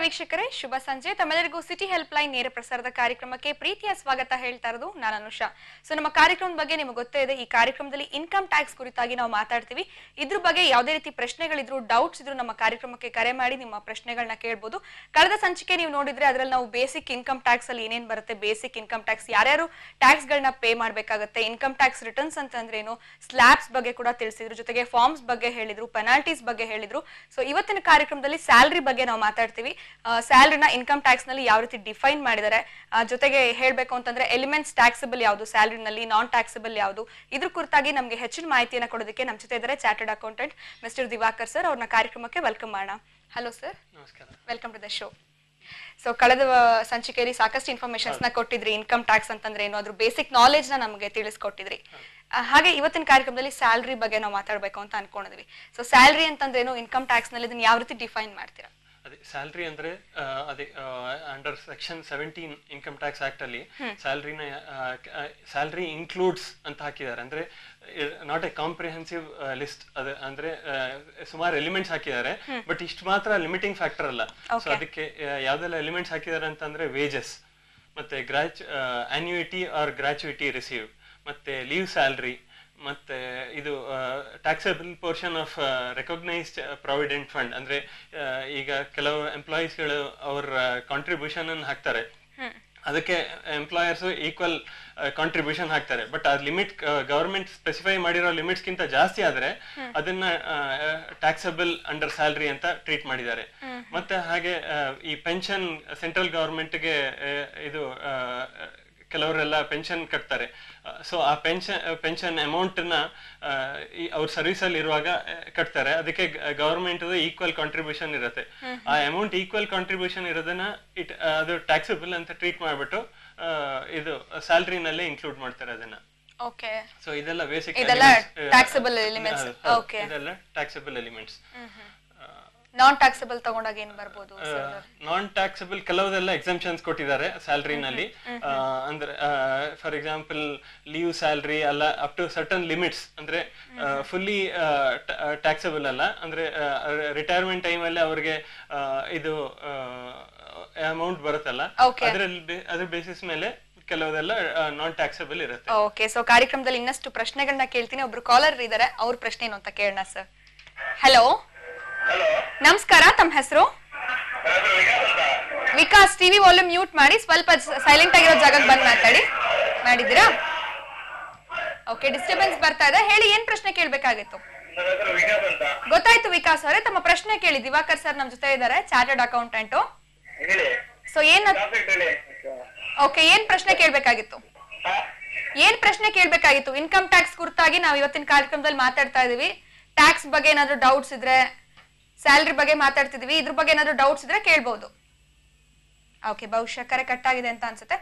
ವೀಕ್ಷಕರೇ, ಶುಭ ಸಂಜೆ. ತಮ್ಮೆಲ್ಲರಿಗೂ ಸಿಟಿ ಹೆಲ್ಪ್ ಲೈನ್ ನೇರ ಪ್ರಸಾರದ ಕಾರ್ಯಕ್ರಮಕ್ಕೆ ಪ್ರೀತಿಯ ಸ್ವಾಗತ ಹೇಳ್ತಾ ಇರೋದು ನಾನು ಅನುಷಾ. ಸೊ ನಮ್ಮ ಕಾರ್ಯಕ್ರಮದ ಬಗ್ಗೆ ನಿಮಗೆ ಗೊತ್ತೇ ಇದೆ. ಈ ಕಾರ್ಯಕ್ರಮದಲ್ಲಿ ಇನ್ಕಮ್ ಟ್ಯಾಕ್ಸ್ ಕುರಿತಾಗಿ ನಾವು ಮಾತಾಡ್ತೀವಿ. ಇದ್ರ ಬಗ್ಗೆ ಯಾವುದೇ ರೀತಿ ಪ್ರಶ್ನೆಗಳಿದ್ರು, ಡೌಟ್ಸ್ ಇದ್ರು ನಮ್ಮ ಕಾರ್ಯಕ್ರಮಕ್ಕೆ ಕರೆ ಮಾಡಿ ನಿಮ್ಮ ಪ್ರಶ್ನೆಗಳನ್ನ ಕೇಳಬಹುದು. ಕಳೆದ ಸಂಚಿಕೆ ನೀವು ನೋಡಿದ್ರೆ ಅದರಲ್ಲಿ ನಾವು ಬೇಸಿಕ್ ಇನ್ಕಮ್ ಟ್ಯಾಕ್ಸ್ ಅಲ್ಲಿ ಏನೇನ್ ಬರುತ್ತೆ, ಬೇಸಿಕ್ ಇನ್ಕಮ್ ಟ್ಯಾಕ್ಸ್ ಯಾರ್ಯಾರು ಟ್ಯಾಕ್ಸ್ ಗಳನ್ನ ಪೇ ಮಾಡಬೇಕಾಗುತ್ತೆ, ಇನ್ಕಮ್ ಟ್ಯಾಕ್ಸ್ ರಿಟರ್ನ್ಸ್ ಅಂತಂದ್ರೆ ಏನು, ಸ್ಲ್ಯಾಬ್ಸ್ ಬಗ್ಗೆ ಕೂಡ ತಿಳಿಸಿದ್ರು, ಜೊತೆಗೆ ಫಾರ್ಮ್ಸ್ ಬಗ್ಗೆ ಹೇಳಿದ್ರು, ಪೆನಾಲ್ಟೀಸ್ ಬಗ್ಗೆ ಹೇಳಿದ್ರು. ಸೊ ಇವತ್ತಿನ ಕಾರ್ಯಕ್ರಮದಲ್ಲಿ ಸ್ಯಾಲರಿ ಬಗ್ಗೆ ನಾವು ಮಾತಾಡ್ತೀವಿ. ಸ್ಯಾಲರಿನ ಇನ್ಕಮ್ ಟ್ಯಾಕ್ಸ್ ನಲ್ಲಿ ಯಾವ ರೀತಿ ಡಿಫೈನ್ ಮಾಡಿದ್ದಾರೆ, ಜೊತೆಗೆ ಹೇಳ್ಬೇಕು ಅಂತಂದ್ರೆ ಎಲಿಮೆಂಟ್ಸ್ ಟ್ಯಾಕ್ಸಬಲ್ ಯಾವುದು, ಸ್ಯಾಲರಿನಲ್ಲಿ ನಾನ್ ಟ್ಯಾಕ್ಸಬಲ್ ಯಾವುದು, ಇದ್ರ ಕುರಿತಾಗಿ ನಮಗೆ ಹೆಚ್ಚಿನ ಮಾಹಿತಿಯನ್ನು ಕೊಡೋದಕ್ಕೆ ನಮ್ಮ ಜೊತೆ ಇದ್ದಾರೆ chartered accountant mister Diwakar sir. ಅವ್ರನ್ನ ಕಾರ್ಯಕ್ರಮಕ್ಕೆ ವೆಲ್ಕಮ್ ಮಾಡೋಣ. ಹಲೋ ಸರ್, ನಮಸ್ಕಾರ, welcome to the show. So ಕಳೆದ ಸಂಚಿಕೆಯಲ್ಲಿ ಸಾಕಷ್ಟು ಇನ್ಫಾರ್ಮೇಶನ್ಸ್ ನ ಕೊಟ್ಟಿದ್ರಿ. ಇನ್ಕಮ್ ಟ್ಯಾಕ್ಸ್ ಅಂತಂದ್ರೆ ಏನು, ಅದ್ರ ಬೇಸಿಕ್ ನಾಲೆಜ್ ನ ನಮಗೆ ತಿಳಿಸ್ಕೊಟ್ಟಿದ್ರಿ. ಹಾಗೆ ಇವತ್ತಿನ ಕಾರ್ಯಕ್ರಮದಲ್ಲಿ ಸ್ಯಾಲರಿ ಬಗ್ಗೆ ನಾವು ಮಾತಾಡ್ಬೇಕು ಅಂತ ಅನ್ಕೊಂಡಿದ್ವಿ. ಸೊ ಸ್ಯಾಲರಿ ಅಂತಂದ್ರೆ ಏನು, ಇನ್ಕಮ್ ಟ್ಯಾಕ್ಸ್ ನಲ್ಲಿ ಇದನ್ನ ಯಾವ ರೀತಿ ಡಿಫೈನ್ ಮಾಡ್ತೀರಾ? ಅದೇ ಸ್ಯಾಲರಿ ಅಂದ್ರೆ ಅದೇ under section 17 income tax act ಅಲ್ಲಿ ಸ್ಯಾಲರಿ ಇನ್ಕ್ಲೂಡ್ಸ್ ಅಂತ ಹಾಕಿದ್ದಾರೆ. ಅಂದ್ರೆ ನಾಟ್ ಎ ಕಾಂಪ್ರಿಹೆನ್ಸಿವ್ ಲಿಸ್ಟ್. ಅದು ಅಂದ್ರೆ ಸುಮಾರು ಎಲಿಮೆಂಟ್ಸ್ ಹಾಕಿದ್ದಾರೆ, ಬಟ್ ಇಷ್ಟು ಮಾತ್ರ ಲಿಮಿಟಿಂಗ್ ಫ್ಯಾಕ್ಟರ್ ಅಲ್ಲ. ಸೊ ಅದಕ್ಕೆ ಯಾವ್ದೆಲ್ಲ ಎಲಿಮೆಂಟ್ಸ್ ಹಾಕಿದ್ದಾರೆ ಅಂತಂದ್ರೆ ವೇಜಸ್, ಮತ್ತೆ ಆನ್ಯುಯಿಟಿ ಆರ್ ಗ್ರಾಚ್ಯುಯಿಟಿ ರಿಸೀವ್, ಮತ್ತೆ ಲೀವ್ ಸ್ಯಾಲರಿ, ಮತ್ತೆ ಇದು taxable portion of recognised provident fund. ಅಂದ್ರೆ ಈಗ ಕೆಲವು ಎಂಪ್ಲಾಯೀಸ್ಗಳು ಅವ್ರ ಕಾಂಟ್ರಿಬ್ಯೂಷನ್ ಅನ್ನು ಹಾಕ್ತಾರೆ, ಅದಕ್ಕೆ ಎಂಪ್ಲಾಯರ್ಸ್ ಈಕ್ವಲ್ ಕಾಂಟ್ರಿಬ್ಯೂಷನ್ ಹಾಕ್ತಾರೆ. ಬಟ್ ಆ ಲಿಮಿಟ್ ಗವರ್ಮೆಂಟ್ ಸ್ಪೆಸಿಫೈ ಮಾಡಿರೋ ಲಿಮಿಟ್ಸ್ ಗಿಂತ ಜಾಸ್ತಿ ಆದ್ರೆ ಅದನ್ನ ಟ್ಯಾಕ್ಸಬಲ್ ಅಂಡರ್ ಸ್ಯಾಲರಿ ಅಂತ ಟ್ರೀಟ್ ಮಾಡಿದ್ದಾರೆ. ಮತ್ತೆ ಹಾಗೆ ಈ ಪೆನ್ಷನ್ ಸೆಂಟ್ರಲ್ ಗವರ್ಮೆಂಟ್ಗೆ ಇದು ಕೆಲವರೆಲ್ಲ ಪೆನ್ಷನ್ ಕಟ್ತಾರೆ. ಸೊ ಆ ಪೆನ್ಷನ್ ಅಮೌಂಟ್ ನ ಅವ್ರ ಸರ್ವಿಸ್ ಅಲ್ಲಿ ಇರುವಾಗ ಕಟ್ತಾರೆ, ಅದಕ್ಕೆ ಗವರ್ಮೆಂಟ್ ಈಕ್ವಲ್ ಕಾಂಟ್ರಿಬ್ಯೂಷನ್ ಇರುತ್ತೆ. ಆ ಅಮೌಂಟ್ ಈಕ್ವಲ್ ಕಾಂಟ್ರಿಬ್ಯೂಷನ್ ಇರೋದನ್ನ ಅದು ಟ್ಯಾಕ್ಸಬಲ್ ಅಂತ ಟ್ರೀಟ್ ಮಾಡ್ಬಿಟ್ಟು ಇದು ಸ್ಯಾಲರಿನಲ್ಲೇ ಇನ್ಕ್ಲೂಡ್ ಮಾಡ್ತಾರೆ ಅದನ್ನ. ಓಕೆ, ಸೊ ಇದೆಲ್ಲ ಬೇಸಿಕ್ ಟ್ಯಾಕ್ಸಬಲ್ ಎಲಿಮೆಂಟ್ಸ್. ಓಕೆ, ಇದೆಲ್ಲ ಟ್ಯಾಕ್ಸಬಲ್ ಎಲಿಮೆಂಟ್ಸ್. ನಾನ್ ಟ್ಯಾಕ್ಸಬಲ್ ತಗೊಂಡಾಗ ಏನ್ ಬರ್ಬೋದು? ನಾನ್ ಟ್ಯಾಕ್ಸಬಲ್ ಕೆಲವುದೆಲ್ಲ ಎಕ್ಸಂಪ್ಷನ್ಸ್ ಕೊಟ್ಟಿದ್ದಾರೆ ಸ್ಯಾಲರಿನಲ್ಲಿ. ಅಂದ್ರೆ ಫಾರ್ ಎಕ್ಸಾಂಪಲ್ ಲೀವ್ ಸ್ಯಾಲರಿ ಅಲ್ಲ, ಅಪ್ ಟು ಸರ್ಟನ್ ಲಿಮಿಟ್ಸ್. ಅಂದ್ರೆ ಫುಲ್ಲಿ ಟ್ಯಾಕ್ಸಬಲ್ ಅಲ್ಲ. ಅಂದ್ರೆ ರಿಟೈರ್ಮೆಂಟ್ ಟೈಮ್ ಅಲ್ಲಿ ಅವ್ರಿಗೆ ಇದು ಅಮೌಂಟ್ ಬರುತ್ತಲ್ಲ, ಅದ್ರ ಬೇಸಿಸ್ ಮೇಲೆ ಕೆಲವುದೆಲ್ಲ ನಾನ್ ಟ್ಯಾಕ್ಸಬಲ್ ಇರುತ್ತೆ. ಓಕೆ, ಸೊ ಕಾರ್ಯಕ್ರಮದಲ್ಲಿ ಇನ್ನಷ್ಟು ಪ್ರಶ್ನೆಗಳನ್ನ ಕೇಳ್ತೀನಿ. ಒಬ್ರು ಕಾಲರ್ ಇದ್ದಾರೆ, ಅವ್ರ ಪ್ರಶ್ನೆ ಏನು ಅಂತ ಕೇಳೋಣ ಸರ್. ಹಲೋ, ನಮಸ್ಕಾರ, ತಮ್ಮ ಹೆಸರು? ವಿಕಾಸ್, ಟಿವಿ ವಾಲ್ಯೂಮ್ ಮ್ಯೂಟ್ ಮಾಡಿ, ಸ್ವಲ್ಪ ಸೈಲೆಂಟ್ ಆಗಿರೋ ಜಾಗಕ್ಕೆ ಬಂದು ಮಾತಾಡಿ. ಮಾಡಿದ್ದೀರಾ? ಓಕೆ, ಡಿಸ್ಟರ್ಬೆನ್ಸ್ ಬರ್ತಾ ಇದೆ. ಹೇಳಿ, ಏನ್ ಪ್ರಶ್ನೆ ಕೇಳ್ಬೇಕಾಗಿತ್ತು? ಗೊತ್ತಾಯ್ತು ವಿಕಾಸ್ ಅವರೇ, ತಮ್ಮ ಪ್ರಶ್ನೆ ಕೇಳಿ. ದಿವಾಕರ್ ಸರ್ ನಮ್ ಜೊತೆ ಇದ್ದಾರೆ, ಚಾರ್ಟರ್ಡ್ ಅಕೌಂಟೆಂಟ್. ಸೊ ಏನ್ ಓಕೆ, ಏನ್ ಪ್ರಶ್ನೆ ಕೇಳ್ಬೇಕಾಗಿತ್ತು? ಏನ್ ಪ್ರಶ್ನೆ ಕೇಳ್ಬೇಕಾಗಿತ್ತು? ಇನ್ಕಮ್ ಟ್ಯಾಕ್ಸ್ ಕುರಿತಾಗಿ ನಾವು ಇವತ್ತಿನ ಕಾರ್ಯಕ್ರಮದಲ್ಲಿ ಮಾತಾಡ್ತಾ ಇದೀವಿ. ಟ್ಯಾಕ್ಸ್ ಬಗ್ಗೆ ಏನಾದ್ರು ಡೌಟ್ಸ್ ಇದ್ರೆ, ಸ್ಯಾಲರಿ ಬಗ್ಗೆ ಮಾತಾಡ್ತಿದೀವಿ, ಇದ್ರ ಬಗ್ಗೆ ಏನಾದ್ರು ಡೌಟ್ಸ್ ಇದ್ರೆ ಕೇಳ್ಬಹುದು. ಓಕೆ, ಬಹುಶಃ ಕರೆ ಕಟ್ ಆಗಿದೆ ಅಂತ ಅನ್ಸುತ್ತೆ.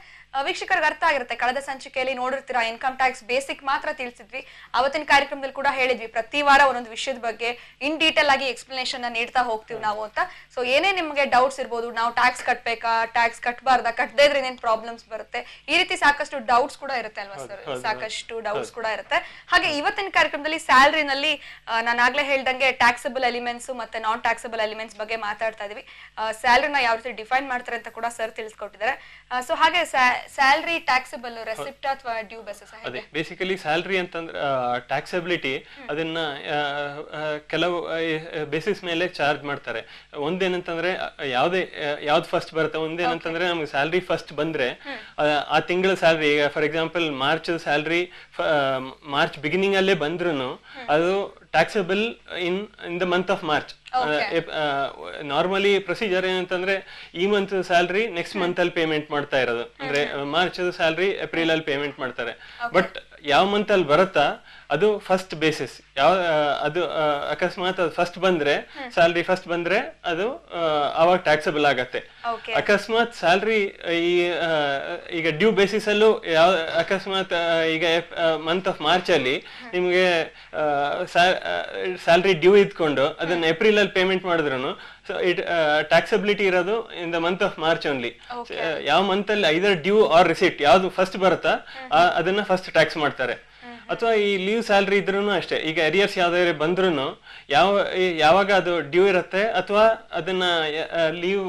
ವೀಕ್ಷಕರಿಗೆ ಅರ್ಥ ಆಗಿರುತ್ತೆ. ಕಳೆದ ಸಂಚಿಕೆಯಲ್ಲಿ ನೋಡಿರ್ತೀರಾ, ಇನ್ಕಮ್ ಟ್ಯಾಕ್ಸ್ ಬೇಸಿಕ್ ಮಾತ್ರ ತಿಳಿಸಿದ್ವಿ. ಅವತ್ತಿನ ಕಾರ್ಯಕ್ರಮದಲ್ಲಿ ಕೂಡ ಹೇಳಿದ್ವಿ, ಪ್ರತಿ ವಾರ ಒಂದೊಂದು ವಿಷಯದ ಬಗ್ಗೆ ಇನ್ ಡೀಟೇಲ್ ಆಗಿ ಎಕ್ಸ್ಪ್ಲನೇಷನ್ ನೀಡ್ತಾ ಹೋಗ್ತೀವಿ ನಾವು ಅಂತ. ಸೊ ಏನೇ ನಿಮ್ಗೆ ಡೌಟ್ಸ್ ಇರ್ಬೋದು, ನಾವು ಟ್ಯಾಕ್ಸ್ ಕಟ್ಬೇಕಾ, ಟ್ಯಾಕ್ಸ್ ಕಟ್ಬಾರ್ದಾ, ಕಟ್ಟದೇ ಇದ್ರೆ ಏನೇನ್ ಪ್ರಾಬ್ಲಮ್ಸ್ ಬರುತ್ತೆ, ಈ ರೀತಿ ಸಾಕಷ್ಟು ಡೌಟ್ಸ್ ಕೂಡ ಇರುತ್ತೆ ಅಲ್ವಾ ಸರ್? ಸಾಕಷ್ಟು ಡೌಟ್ಸ್ ಕೂಡ ಇರುತ್ತೆ. ಹಾಗೆ ಇವತ್ತಿನ ಕಾರ್ಯಕ್ರಮದಲ್ಲಿ ಸ್ಯಾಲರಿನಲ್ಲಿ ನಾನು ಆಗ್ಲೇ ಹೇಳ್ದಂಗೆ ಟ್ಯಾಕ್ಸಬಲ್ ಎಲಿಮೆಂಟ್ಸ್ ಮತ್ತೆ ನಾನ್ ಟ್ಯಾಕ್ಸಬಲ್ ಎಲಿಮೆಂಟ್ಸ್ ಬಗ್ಗೆ ಮಾತಾಡ್ತಾ ಇದೀವಿ. ಸ್ಯಾಲರಿನ ಯಾವ ರೀತಿ ಡಿಫೈನ್ ಮಾಡ್ತಾರೆ ಅಂತ ಕೂಡ ಸರ್ ತಿಳಿಸ್ಕೊಟ್ಟಿದ್ದಾರೆ. ಸೊ ಹಾಗೆ ಸ್ಯಾಲರಿ ಟ್ಯಾಕ್ಸಬಲ್ ರೆಸಿಪ್ಟ್ ಅಥವಾ ಡ್ಯೂ ಬೇಸಿಸ್? ಅದೇ ಬೇಸಿಕಲಿ ಸ್ಯಾಲರಿ ಅಂತಂದ್ರೆ ಟ್ಯಾಕ್ಸಬಿಲಿಟಿ, ಅದನ್ನ ಕೆಲವು ಬೇಸಿಸ್ ಮೇಲೆ ಚಾರ್ಜ್ ಮಾಡ್ತಾರೆ. ಒಂದೇನಂತಂದ್ರೆ ಯಾವ್ದು ಫಸ್ಟ್ ಬರುತ್ತೆ. ಒಂದೇನಂತಂದ್ರೆ ನಮ್ಗೆ ಸ್ಯಾಲರಿ ಫಸ್ಟ್ ಬಂದ್ರೆ ಆ ತಿಂಗಳ ಸ್ಯಾಲರಿ, ಈಗ for example March salary March beginning ಅಲ್ಲೇ ಬಂದ್ರು ಅದು taxable in the month of March. Normally procedure ಏನಂತಂದ್ರೆ ಈ ಮಂತ್ ಸ್ಯಾಲರಿ ನೆಕ್ಸ್ಟ್ ಮಂತ್ ಅಲ್ಲಿ ಪೇಮೆಂಟ್ ಮಾಡ್ತಾ ಇರೋದು. ಅಂದ್ರೆ ಮಾರ್ಚ್ ಸ್ಯಾಲರಿ ಏಪ್ರಿಲ್ ಅಲ್ಲಿ ಪೇಮೆಂಟ್ ಮಾಡ್ತಾರೆ. ಬಟ್ ಯಾವ ಮಂತ್ ಅಲ್ಲಿ ಬರುತ್ತಾ ಅದು ಫಸ್ಟ್ ಬೇಸಿಸ್. ಅದು ಅಕಸ್ಮಾತ್ ಅದು ಫಸ್ಟ್ ಬಂದ್ರೆ, ಸ್ಯಾಲರಿ ಫಸ್ಟ್ ಬಂದ್ರೆ ಅದು ಅವಾಗ ಟ್ಯಾಕ್ಸಬಲ್ ಆಗತ್ತೆ. ಅಕಸ್ಮಾತ್ ಸ್ಯಾಲರಿ ಈಗ ಡ್ಯೂ ಬೇಸಿಸ್ ಅಲ್ಲೂ ಅಕಸ್ಮಾತ್ ಈಗ ಮಂತ್ ಆಫ್ ಮಾರ್ಚ್ ಅಲ್ಲಿ ನಿಮ್ಗೆ ಸ್ಯಾಲರಿ ಡ್ಯೂ ಇದ್ಕೊಂಡು ಅದನ್ನ ಏಪ್ರಿಲ್ ಅಲ್ಲಿ ಪೇಮೆಂಟ್ ಮಾಡಿದ್ರು ಟ್ಯಾಕ್ಸಬಿಲಿಟಿ ಇರೋದು in the month of March only. ಯಾವ ಮಂತ್ ಅಲ್ಲಿ ಐದರ್ ಡ್ಯೂ ಆರ್ ರಿಸಿಪ್ಟ್ ಯಾವ್ದು ಫಸ್ಟ್ ಬರುತ್ತಾ ಅದನ್ನ ಫಸ್ಟ್ ಟ್ಯಾಕ್ಸ್ ಮಾಡ್ತಾರೆ. ಅಥವಾ ಈ ಲೀವ್ ಸ್ಯಾಲ್ರಿ ಇದ್ರೂ ಅಷ್ಟೇ, ಈಗ ಅರಿಯರ್ಸ್ ಯಾವ್ದಾದ್ರು ಬಂದ್ರೂ ಯಾವಾಗ ಅದು ಡ್ಯೂ ಇರುತ್ತೆ ಅಥವಾ ಅದನ್ನ ಲೀವ್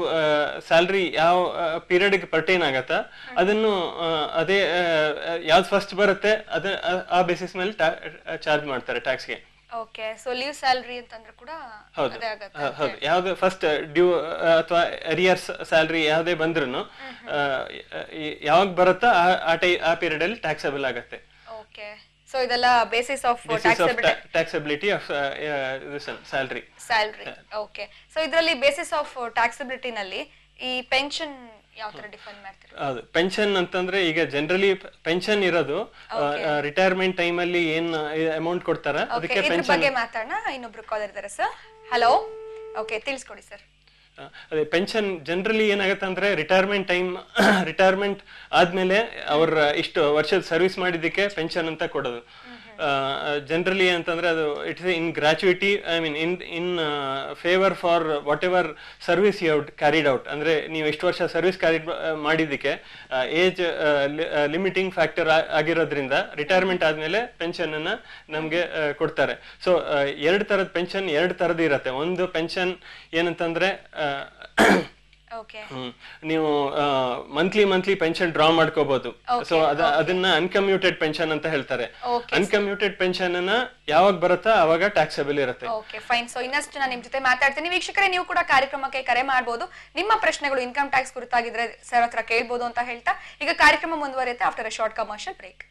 ಸ್ಯಾಲ್ರಿ ಯಾವ ಪೀರಿಯಡ್ಗೆ ಪರ್ಟೈನ್ ಆಗತ್ತ ಅದನ್ನು ಅದೇ ಯಾವ್ದು ಫಸ್ಟ್ ಬರುತ್ತೆ ಆ ಬೇಸಿಸ್ ಮೇಲೆ ಚಾರ್ಜ್ ಮಾಡ್ತಾರೆ ಟ್ಯಾಕ್ಸ್ಗೆ. ಓಕೆ, ಸೊ ಲೀವ್ ಸ್ಯಾಲರಿ ಅಂತಂದ್ರೆ ಕೂಡ ಅದೇ ಆಗುತ್ತೆ. ಹೌದು, ಯಾವ್ದು ಫಸ್ಟ್ ಡ್ಯೂ ಅಥವಾ ಅರಿಯರ್ಸ್ ಸ್ಯಾಲ್ರಿ ಯಾವ್ದೇ ಬಂದ್ರು ಯಾವಾಗ ಬರುತ್ತಾ ಆ ಪೀರಿಯಡ್ ಅಲ್ಲಿ ಟ್ಯಾಕ್ಸಬಲ್ ಆಗುತ್ತೆ. ಓಕೆ, ಸೊ ಇದೆಲ್ಲ basis of taxability of salary. Okay, so ಇದರಲ್ಲಿ ಬೇಸಿಸ್ ಆಫ್ ಟ್ಯಾಕ್ಸಬಿಲಿಟಿ ನಲ್ಲಿ ಈ ಪೆನ್ಷನ್ ಯಾವ ತರ ಡಿಫೈನ್ ಮಾಡ್ತೀರಾ? ಹೌದು, ಪೆನ್ಷನ್ ಅಂತಂದ್ರೆ ಈಗ ಜನರಲಿ ಪೆನ್ಷನ್ ಇರೋದು ರಿಟೈರ್ಮೆಂಟ್ ಟೈಮ್ ಅಲ್ಲಿ ಏನ್ ಅಮೌಂಟ್ ಕೊಡ್ತಾರ ಅದಕ್ಕೆ ಪೆನ್ಷನ್ ಬಗ್ಗೆ ಮಾತಾಡೋಣ. ಇನ್ನೊಬ್ರು ಕಾಲರ್ ಇದ್ದಾರೆ ಸರ್. ಹಲೋ, ಓಕೆ, ತಿಳಿಸ್ಕೊಡಿ ಸರ್. ಅದೇ ಪೆನ್ಷನ್ ಜನರಲಿ ಏನಾಗುತ್ತೆ ಅಂದ್ರೆ ರಿಟೈರ್ಮೆಂಟ್ ಆದ್ಮೇಲೆ ಅವ್ರ ಇಷ್ಟು ವರ್ಷದ ಸರ್ವಿಸ್ ಮಾಡಿದ್ದಕ್ಕೆ ಪೆನ್ಷನ್ ಅಂತ ಕೊಡೋದು. ಜನರಲಿ ಅಂತಂದ್ರೆ ಅದು it's in gratuity, I mean in favour for whatever service you have carried out. ಅಂದ್ರೆ ನೀವು ಎಷ್ಟು ವರ್ಷ ಸರ್ವಿಸ್ ಕ್ಯಾರಿಡ್ ಮಾಡಿದ್ದಕ್ಕೆ ಏಜ್ ಲಿಮಿಟಿಂಗ್ ಫ್ಯಾಕ್ಟರ್ ಆಗಿರೋದ್ರಿಂದ ರಿಟೈರ್ಮೆಂಟ್ ಆದ್ಮೇಲೆ ಪೆನ್ಷನ್ ಅನ್ನ ನಮ್ಗೆ ಕೊಡ್ತಾರೆ. ಸೊ ಎರಡು ತರದ್ದು ಇರತ್ತೆ. ಒಂದು ಪೆನ್ಷನ್ ಏನಂತಂದ್ರೆ ನೀವು ಮಂತ್ಲಿ ಪೆನ್ಷನ್ ಡ್ರಾ ಮಾಡ್ಕೋಬಹುದು. ಸೊ ಅದನ್ನ ಅನ್ಕಮ್ಯೂಟೆಡ್ ಪೆನ್ಷನ್ ಅಂತ ಹೇಳ್ತಾರೆ. ಅನ್ಕಮ್ಯೂಟೆಡ್ ಪೆನ್ಷನ್ ಅನ್ನ ಯಾವಾಗ ಬರುತ್ತಾ ಅವಾಗ ಟ್ಯಾಕ್ಸಬಲ್ ಇರುತ್ತೆ. Okay, fine. ಸೊ ಇನ್ನಷ್ಟು ನಾನು ನಿಮ್ ಜೊತೆ ಮಾತಾಡ್ತೀನಿ. ವೀಕ್ಷಕರೇ, ನೀವು ಕೂಡ ಕಾರ್ಯಕ್ರಮಕ್ಕೆ ಕರೆ ಮಾಡಬಹುದು. ನಿಮ್ಮ ಪ್ರಶ್ನೆಗಳು ಇನ್ಕಮ್ ಟ್ಯಾಕ್ಸ್ ಕುರಿತಾಗಿದ್ರೆ ಸರ್ ಹತ್ರ ಕೇಳಬಹುದು ಅಂತ ಹೇಳ್ತಾ ಈಗ ಕಾರ್ಯಕ್ರಮ ಮುಂದುವರಿಯುತ್ತೆ after a short commercial break.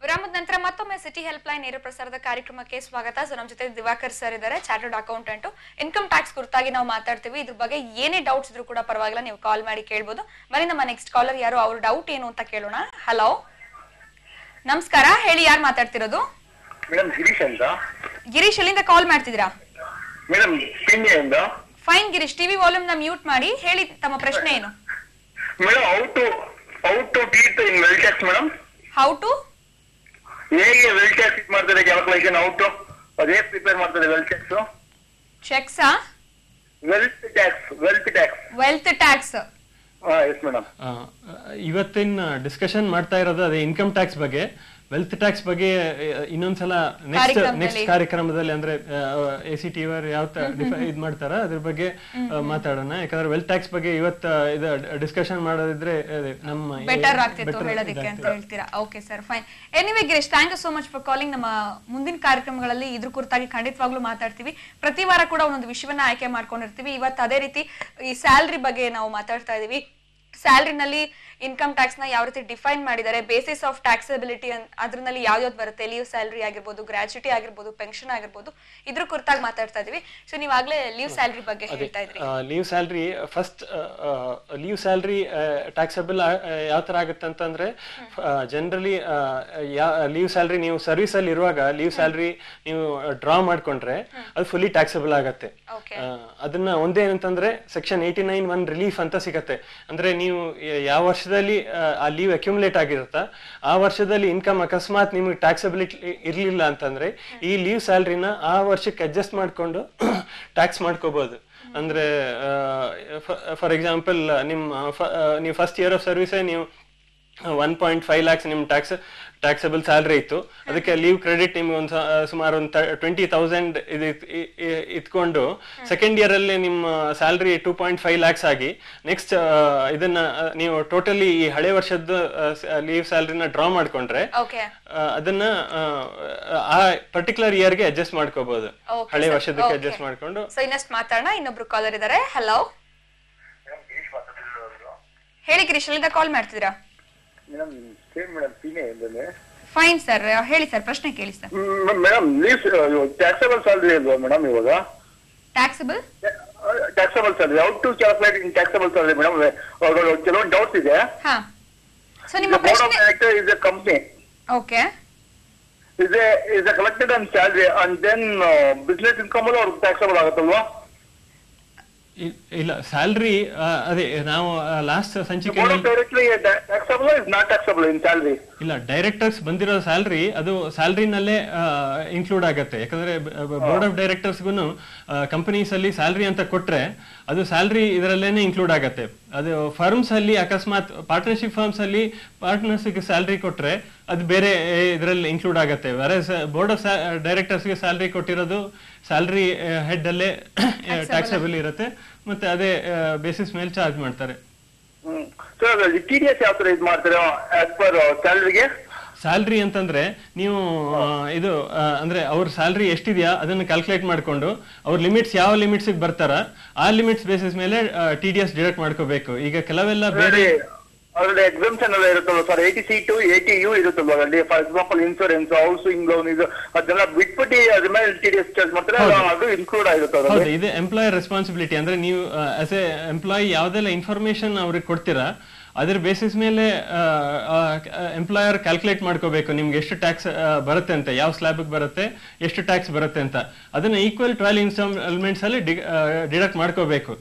ವಿರಾಮದ ನಂತರ ಮತ್ತೊಮ್ಮೆ ಸಿಟಿ ಹೆಲ್ಪ್ ಲೈನ್ ನೇರ ಪ್ರಸಾರದ ಕಾರ್ಯಕ್ರಮಕ್ಕೆ ಸ್ವಾಗತ. ಸೊ ನಮ್ಮ ಜೊತೆ ದಿವಾಕರ್ ಸರ್ ಇದ್ದಾರೆ, ಚಾರ್ಟರ್ಡ್ ಅಕೌಂಟೆಂಟ್. ಇನ್ಕಮ್ ಟ್ಯಾಕ್ಸ್ ಕುರಿತಾಗಿ ನಾವು ಮಾತಾಡ್ತೀವಿ. ಇದ್ರ ಬಗ್ಗೆ ಏನೇ ಡೌಟ್ಸ್ ಇದ್ರೂ ಕೂಡ ಪರವಾಗಿಲ್ಲ, ನೀವು ಕಾಲ್ ಮಾಡಿ ಕೇಳಬಹುದು. ಬನ್ನಿ ನಮ್ಮ ನೆಕ್ಸ್ಟ್ ಕಾಲರ್ ಯಾರು, ಅವ್ರ ಡೌಟ್ ಏನು ಅಂತ ಕೇಳೋಣ. ಹಲೋ, ನಮಸ್ಕಾರ, ಹೇಳಿ, ಯಾರು ಮಾತಾಡ್ತಿರೋದು? ಮೇಡಮ್ ಗಿರೀಶ್ ಅಂತ. ಗಿರೀಶ್, ಎಲ್ಲಿಂದ ಕಾಲ್ ಮಾಡ್ತಿದ್ದೀರಾ? ಮೇಡಮ್ ಪಿಂಡಿಯಿಂದ. ಫೈನ್ ಗಿರೀಶ್, ಟಿವಿ ವಾಲ್ಯೂಮ್ ನ ಮ್ಯೂಟ್ ಮಾಡಿ, ಹೇಳಿ ತಮ್ಮ ಪ್ರಶ್ನೆ ಏನು? ಮೇಡಮ್ ಹೌ ಟು ಟೀಟ್ in wealth tax madam. How to ಹೇಗೆ ವೆಲ್ ಟ್ಯಾಕ್ಸ್ ಇದು ಮಾಡ್ತಾರೆ ಕ್ಯಾಲ್ಕುಲೇಷನ್ ಔಟ್ ಅದೇ ಪ್ರಿಪೇರ್ ಮಾಡ್ತಾರೆ ವೆಲ್ ಟ್ಯಾಕ್ಸ್ ಚೆಕ್ಸಾ ವೆಲ್ತ್ ಟ್ಯಾಕ್ಸ್ ಎಸ್ ಮೇಡಮ್. ಇವತ್ತಿನ ಡಿಸ್ಕಷನ್ ಮಾಡ್ತಾ ಇರೋದು ಅದೇ ಇನ್ಕಮ್ ಟ್ಯಾಕ್ಸ್ ಬಗ್ಗೆ. ವೆಲ್ತ್ ಟ್ಯಾಕ್ಸ್ ಬಗ್ಗೆ ಇನ್ನೊಂದ್ಸಲ ನೆಕ್ಸ್ಟ್ ಕಾರ್ಯಕ್ರಮದಲ್ಲಿ ಅಂದ್ರೆ ACT ಯಾವ ಇದ್ ಮಾಡ್ತಾರ ಅದ್ರ ಬಗ್ಗೆ ಮಾತಾಡೋಣ. ಯಾಕಂದ್ರೆ ವೆಲ್ತ್ ಟ್ಯಾಕ್ಸ್ ಬಗ್ಗೆ ಇವತ್ತು ಇದು ಡಿಸ್ಕಷನ್ ಮಾಡೋದಿದ್ರೆ ನಮ್ಮ ಬೆಟರ್ ಆಗ್ತಿತ್ತು ಹೇಳೋದಕ್ಕೆ ಅಂತ ಹೇಳ್ತೀರಾ. Okay sir, fine. Anyway Girish, thank you so much for calling. ನಮ್ಮ ಮುಂದಿನ ಕಾರ್ಯಕ್ರಮಗಳಲ್ಲಿ ಇದ್ರ ಕುರಿತಾಗಿ ಖಂಡಿತವಾಗ್ಲೂ ಮಾತಾಡ್ತೀವಿ. ಪ್ರತಿ ವಾರ ಕೂಡ ಒಂದೊಂದು ವಿಷಯವನ್ನ ಆಯ್ಕೆ ಮಾಡ್ಕೊಂಡಿರ್ತೀವಿ. ಇವತ್ತು ಅದೇ ರೀತಿ ಈ ಸ್ಯಾಲ್ರಿ ಬಗ್ಗೆ ನಾವು ಮಾತಾಡ್ತಾ ಇದೀವಿ. ಸ್ಯಾಲ್ರಿನಲ್ಲಿ ಇನ್ಕಮ್ ಟ್ಯಾಕ್ಸ್ ನ ಯಾವ ರೀತಿ ಡಿಫೈನ್ ಮಾಡಿದ್ದಾರೆ, ಬೇಸಿಸ್ ಆಫ್ ಟ್ಯಾಕ್ಸಬಿಲಿಟಿ ಅದ್ರಲ್ಲಿ ಯಾವ್ಯಾವ್ದು ಬರುತ್ತೆ, ಲೀವ್ ಸ್ಯಾಲ್ರಿ ಆಗಿರ್ಬೋದು, ಗ್ರಾಚ್ಯುಟಿ ಆಗಿರ್ಬೋದು, ಪೆನ್ಷನ್ ಆಗಿರ್ಬೋದು, ಇದ್ರ ಕುರಿತಾಗಿ ಮಾತಾಡ್ತಾ ಇದೀವಿ. ಸೊ ನೀವಾಗ್ಲೇ ಲೀವ್ ಸ್ಯಾಲ್ರಿ ಬಗ್ಗೆ ಹೇಳ್ತಾ ಇದ್ರಿ. Leave salary first leave salary taxable ಯಾವ ತರ ಆಗುತ್ತೆ ಅಂತಂದ್ರೆ ಜನರಲಿ ಲೀವ್ ಸ್ಯಾಲ್ರಿ ನೀವು ಸರ್ವಿಸ್ ಅಲ್ಲಿ ಇರುವಾಗ ಲೀವ್ ಸ್ಯಾಲ್ರಿ ನೀವು ಡ್ರಾ ಮಾಡ್ಕೊಂಡ್ರೆ ಅದು ಫುಲ್ಲಿ ಟ್ಯಾಕ್ಸಬಲ್ ಆಗತ್ತೆ. ಅದನ್ನ ಒಂದೇನಂತಂದ್ರೆ ಸೆಕ್ಷನ್ 89(1) ರಿಲೀಫ್ ಅಂತ ಸಿಗತ್ತೆ. ಅಂದ್ರೆ ನೀವು ಯಾವ ವರ್ಷದಲ್ಲಿ ಆ ಲೀವ್ ಅಕ್ಯುಮುಲೇಟ್ ಆಗಿರುತ್ತಾ ಆ ವರ್ಷದಲ್ಲಿ ಇನ್ಕಮ್ ಅಕಸ್ಮಾತ್ ನಿಮ್ಗೆ ಟ್ಯಾಕ್ಸಬಿಲಿಟಿ ಇರ್ಲಿಲ್ಲ ಅಂತಂದ್ರೆ ಈ ಲೀವ್ ಸ್ಯಾಲ್ರಿನ ಆ ವರ್ಷಕ್ಕೆ ಅಡ್ಜಸ್ಟ್ ಮಾಡ್ಕೊಂಡು ಟ್ಯಾಕ್ಸ್ ಮಾಡ್ಕೋಬಹುದು. ಅಂದ್ರೆ ಫಾರ್ ಎಕ್ಸಾಂಪಲ್ ನೀವು ಫಸ್ಟ್ ಇಯರ್ ಆಫ್ ಸರ್ವಿಸ್ ನೀವು 1.5 lakhs ನಿಮ್ ಟ್ಯಾಕ್ಸಬಲ್ ಸ್ಯಾಲ್ರಿ ಇತ್ತು, ಅದಕ್ಕೆ ಲೀವ್ ಕ್ರೆಡಿಟ್ ನಿಮ್ಗೆ ಸುಮಾರು 20,000 ಇತ್ಕೊಂಡು ಸೆಕೆಂಡ್ ಇಯರ್ ಅಲ್ಲಿ ನಿಮ್ಮ ಸ್ಯಾಲ್ರಿ 2.5 lakhs ಆಗಿ ನೆಕ್ಸ್ಟ್ ಇದನ್ನ ನೀವು ಟೋಟಲಿ ಈ ಹಳೆ ವರ್ಷದ ಲೀವ್ ಸ್ಯಾಲ್ರಿನ ಡ್ರಾ ಮಾಡ್ಕೊಂಡ್ರೆ ಅದನ್ನ ಆ ಪರ್ಟಿಕ್ಯುಲರ್ ಇಯರ್ಗೆ ಅಡ್ಜಸ್ಟ್ ಮಾಡ್ಕೋಬಹುದು, ಹಳೆ ವರ್ಷದಕ್ಕೆ ಅಡ್ಜಸ್ಟ್ ಮಾಡ್ಕೊಂಡು. ಸೊ ಇನ್ನಷ್ಟು ಮಾತಾಡೋಣ. ಇನ್ನೊಬ್ರು ಕಾಲರ್ ಇದಾರೆ. ಹಲೋ, ಹೇಳಿ ಗಿರೀಶ್, ಎಲ್ಲಿಂದ ಕಾಲ್ ಮಾಡ್ತಿದ್ದೀರಾ? ಫೈನ್ ಸರ್, ಹೇಳಿ ಸರ್, ಪ್ರಶ್ನೆ ಕೇಳಿ ಸರ್. ಮೇಡಮ್ ಟ್ಯಾಕ್ಸಬಲ್ ಸ್ಯಾಲರಿ ಅಲ್ವಾ ಮೇಡಮ್ ಇವಾಗ? Taxable salary how to calculate in taxable salary madam? ಕೆಲವೊಂದು ಡೌಟ್ಸ್ ಇದೆ. ಹಾ, ಸೊ ನಿಮ್ಮ ಪ್ರಶ್ನೆ is a company. ಓಕೆ, is a collected on salary and then business income ಅಲ್ಲ ಅವ್ರಿಗೆ ಟ್ಯಾಕ್ಸಬಲ್ ಆಗುತ್ತಲ್ವಾ? ಇಲ್ಲ, ಸ್ಯಾಲ್ರಿ ಅದೇ ನಾವು ಲಾಸ್ಟ್ ಸಂಚಿಕೆ taxable is not taxable in salary. ಇಲ್ಲ, ಡೈರೆಕ್ಟರ್ಸ್ ಬಂದಿರೋ ಸ್ಯಾಲ್ರಿ ಅದು ಸ್ಯಾಲ್ರಿನಲ್ಲೇ ಇನ್ಕ್ಲೂಡ್ ಆಗುತ್ತೆ. ಯಾಕಂದ್ರೆ ಬೋರ್ಡ್ ಆಫ್ ಡೈರೆಕ್ಟರ್ಸ್ಗೂ ಕಂಪನೀಸ್ ಅಲ್ಲಿ ಸ್ಯಾಲ್ರಿ ಅಂತ ಕೊಟ್ರೆ ಅದು ಸ್ಯಾಲ್ರಿ ಇದರಲ್ಲೇನೆ ಇನ್ಕ್ಲೂಡ್ ಆಗುತ್ತೆ. ಅದು ಫರ್ಮ್ಸ್ ಅಲ್ಲಿ ಅಕಸ್ಮಾತ್ ಪಾರ್ಟ್ನರ್ಶಿಪ್ ಫರ್ಮ್ಸ್ ಅಲ್ಲಿ ಪಾರ್ಟ್ನರ್ಸ್ಗೆ ಸ್ಯಾಲ್ರಿ ಕೊಟ್ರೆ ಅದು ಬೇರೆ ಇದರಲ್ಲಿ ಇನ್ಕ್ಲೂಡ್ ಆಗುತ್ತೆ. ಬೇರೆ ಬೋರ್ಡ್ ಆಫ್ ಡೈರೆಕ್ಟರ್ಸ್ಗೆ ಸ್ಯಾಲ್ರಿ ಕೊಟ್ಟಿರೋದು ಸ್ಯಾಲ್ರಿ ಹೆಡ್ ಅಲ್ಲೇ ಟ್ಯಾಕ್ಸಬಲ್ ಇರುತ್ತೆ, ಮತ್ತೆ ಅದೇ ಬೇಸಿಸ್ ಮೇಲೆ ಚಾರ್ಜ್ ಮಾಡ್ತಾರೆ. ಸರ್ TDS ಯಾವ ತರ ಇದು ಮಾಡ್ತಾರೆ ಆಸ್ ಪರ್ ಸ್ಯಾಲರಿಗೆ? ಸ್ಯಾಲ್ರಿ ಅಂತಂದ್ರೆ ನೀವು ಇದು ಅಂದ್ರೆ ಅವ್ರ ಸ್ಯಾಲ್ರಿ ಎಷ್ಟಿದೆಯಾ ಅದನ್ನ ಕ್ಯಾಲ್ಕುಲೇಟ್ ಮಾಡ್ಕೊಂಡು ಅವ್ರ ಲಿಮಿಟ್ಸ್ ಯಾವ ಲಿಮಿಟ್ಸ್ ಬರ್ತಾರ ಆ ಲಿಮಿಟ್ಸ್ ಬೇಸಿಸ್ ಮೇಲೆ TDS ಡಿಡಕ್ಟ್ ಮಾಡ್ಕೋಬೇಕು. ಈಗ ಕೆಲವೆಲ್ಲ ಬೇರೆ ಅದರಲ್ಲಿ ಎಕ್ಸಾಮ್ಷನ್ ಎಲ್ಲ ಇರುತ್ತಲ್ಲ ಸರ್, 80C to 80U ಇರುತ್ತಲ್ವ ಅಲ್ಲಿ, for example insurance, housing loan, ಇದು ಅದೆಲ್ಲ ಬಿಟ್ಬಿಟ್ಟು ಅದ್ರ ಮೇಲೆ TDS ಚಾರ್ಜ್ ಮಾಡ್ತಾರೆ, ಅದು ಇನ್ಕ್ಲೂಡ್ ಆಗಿರುತ್ತೆ. ಹೌದು, ಇದು ಎಂಪ್ಲಾಯರ್ ರೆಸ್ಪಾನ್ಸಿಬಿಲಿಟಿ. ಅಂದ್ರೆ ನೀವು ಆಸ್ ಎ ಎಂಪ್ಲಾಯಿ ಯಾವ್ದೆಲ್ಲ ಇನ್ಫಾರ್ಮೇಶನ್ ಅವ್ರಿಗೆ ಕೊಡ್ತೀರಾ ಅದ್ರ ಬೇಸಿಸ್ ಮೇಲೆ ಎಂಪ್ಲಾಯರ್ ಕ್ಯಾಲ್ಕುಲೇಟ್ ಮಾಡ್ಕೋಬೇಕು ನಿಮ್ಗೆ ಎಷ್ಟು ಟ್ಯಾಕ್ಸ್ ಬರುತ್ತೆ ಅಂತ, ಯಾವ ಸ್ಲ್ಯಾಬ್ ಬರುತ್ತೆ, ಎಷ್ಟು ಟ್ಯಾಕ್ಸ್ ಬರುತ್ತೆ ಅಂತ. ಅದನ್ನ ಈಕ್ವಲ್ 12 ಇನ್ಸ್ಟಾಲ್ಮೆಂಟ್ಸ್ ಅಲ್ಲಿ ಡಿಡಕ್ಟ್ ಮಾಡ್ಕೋಬೇಕು.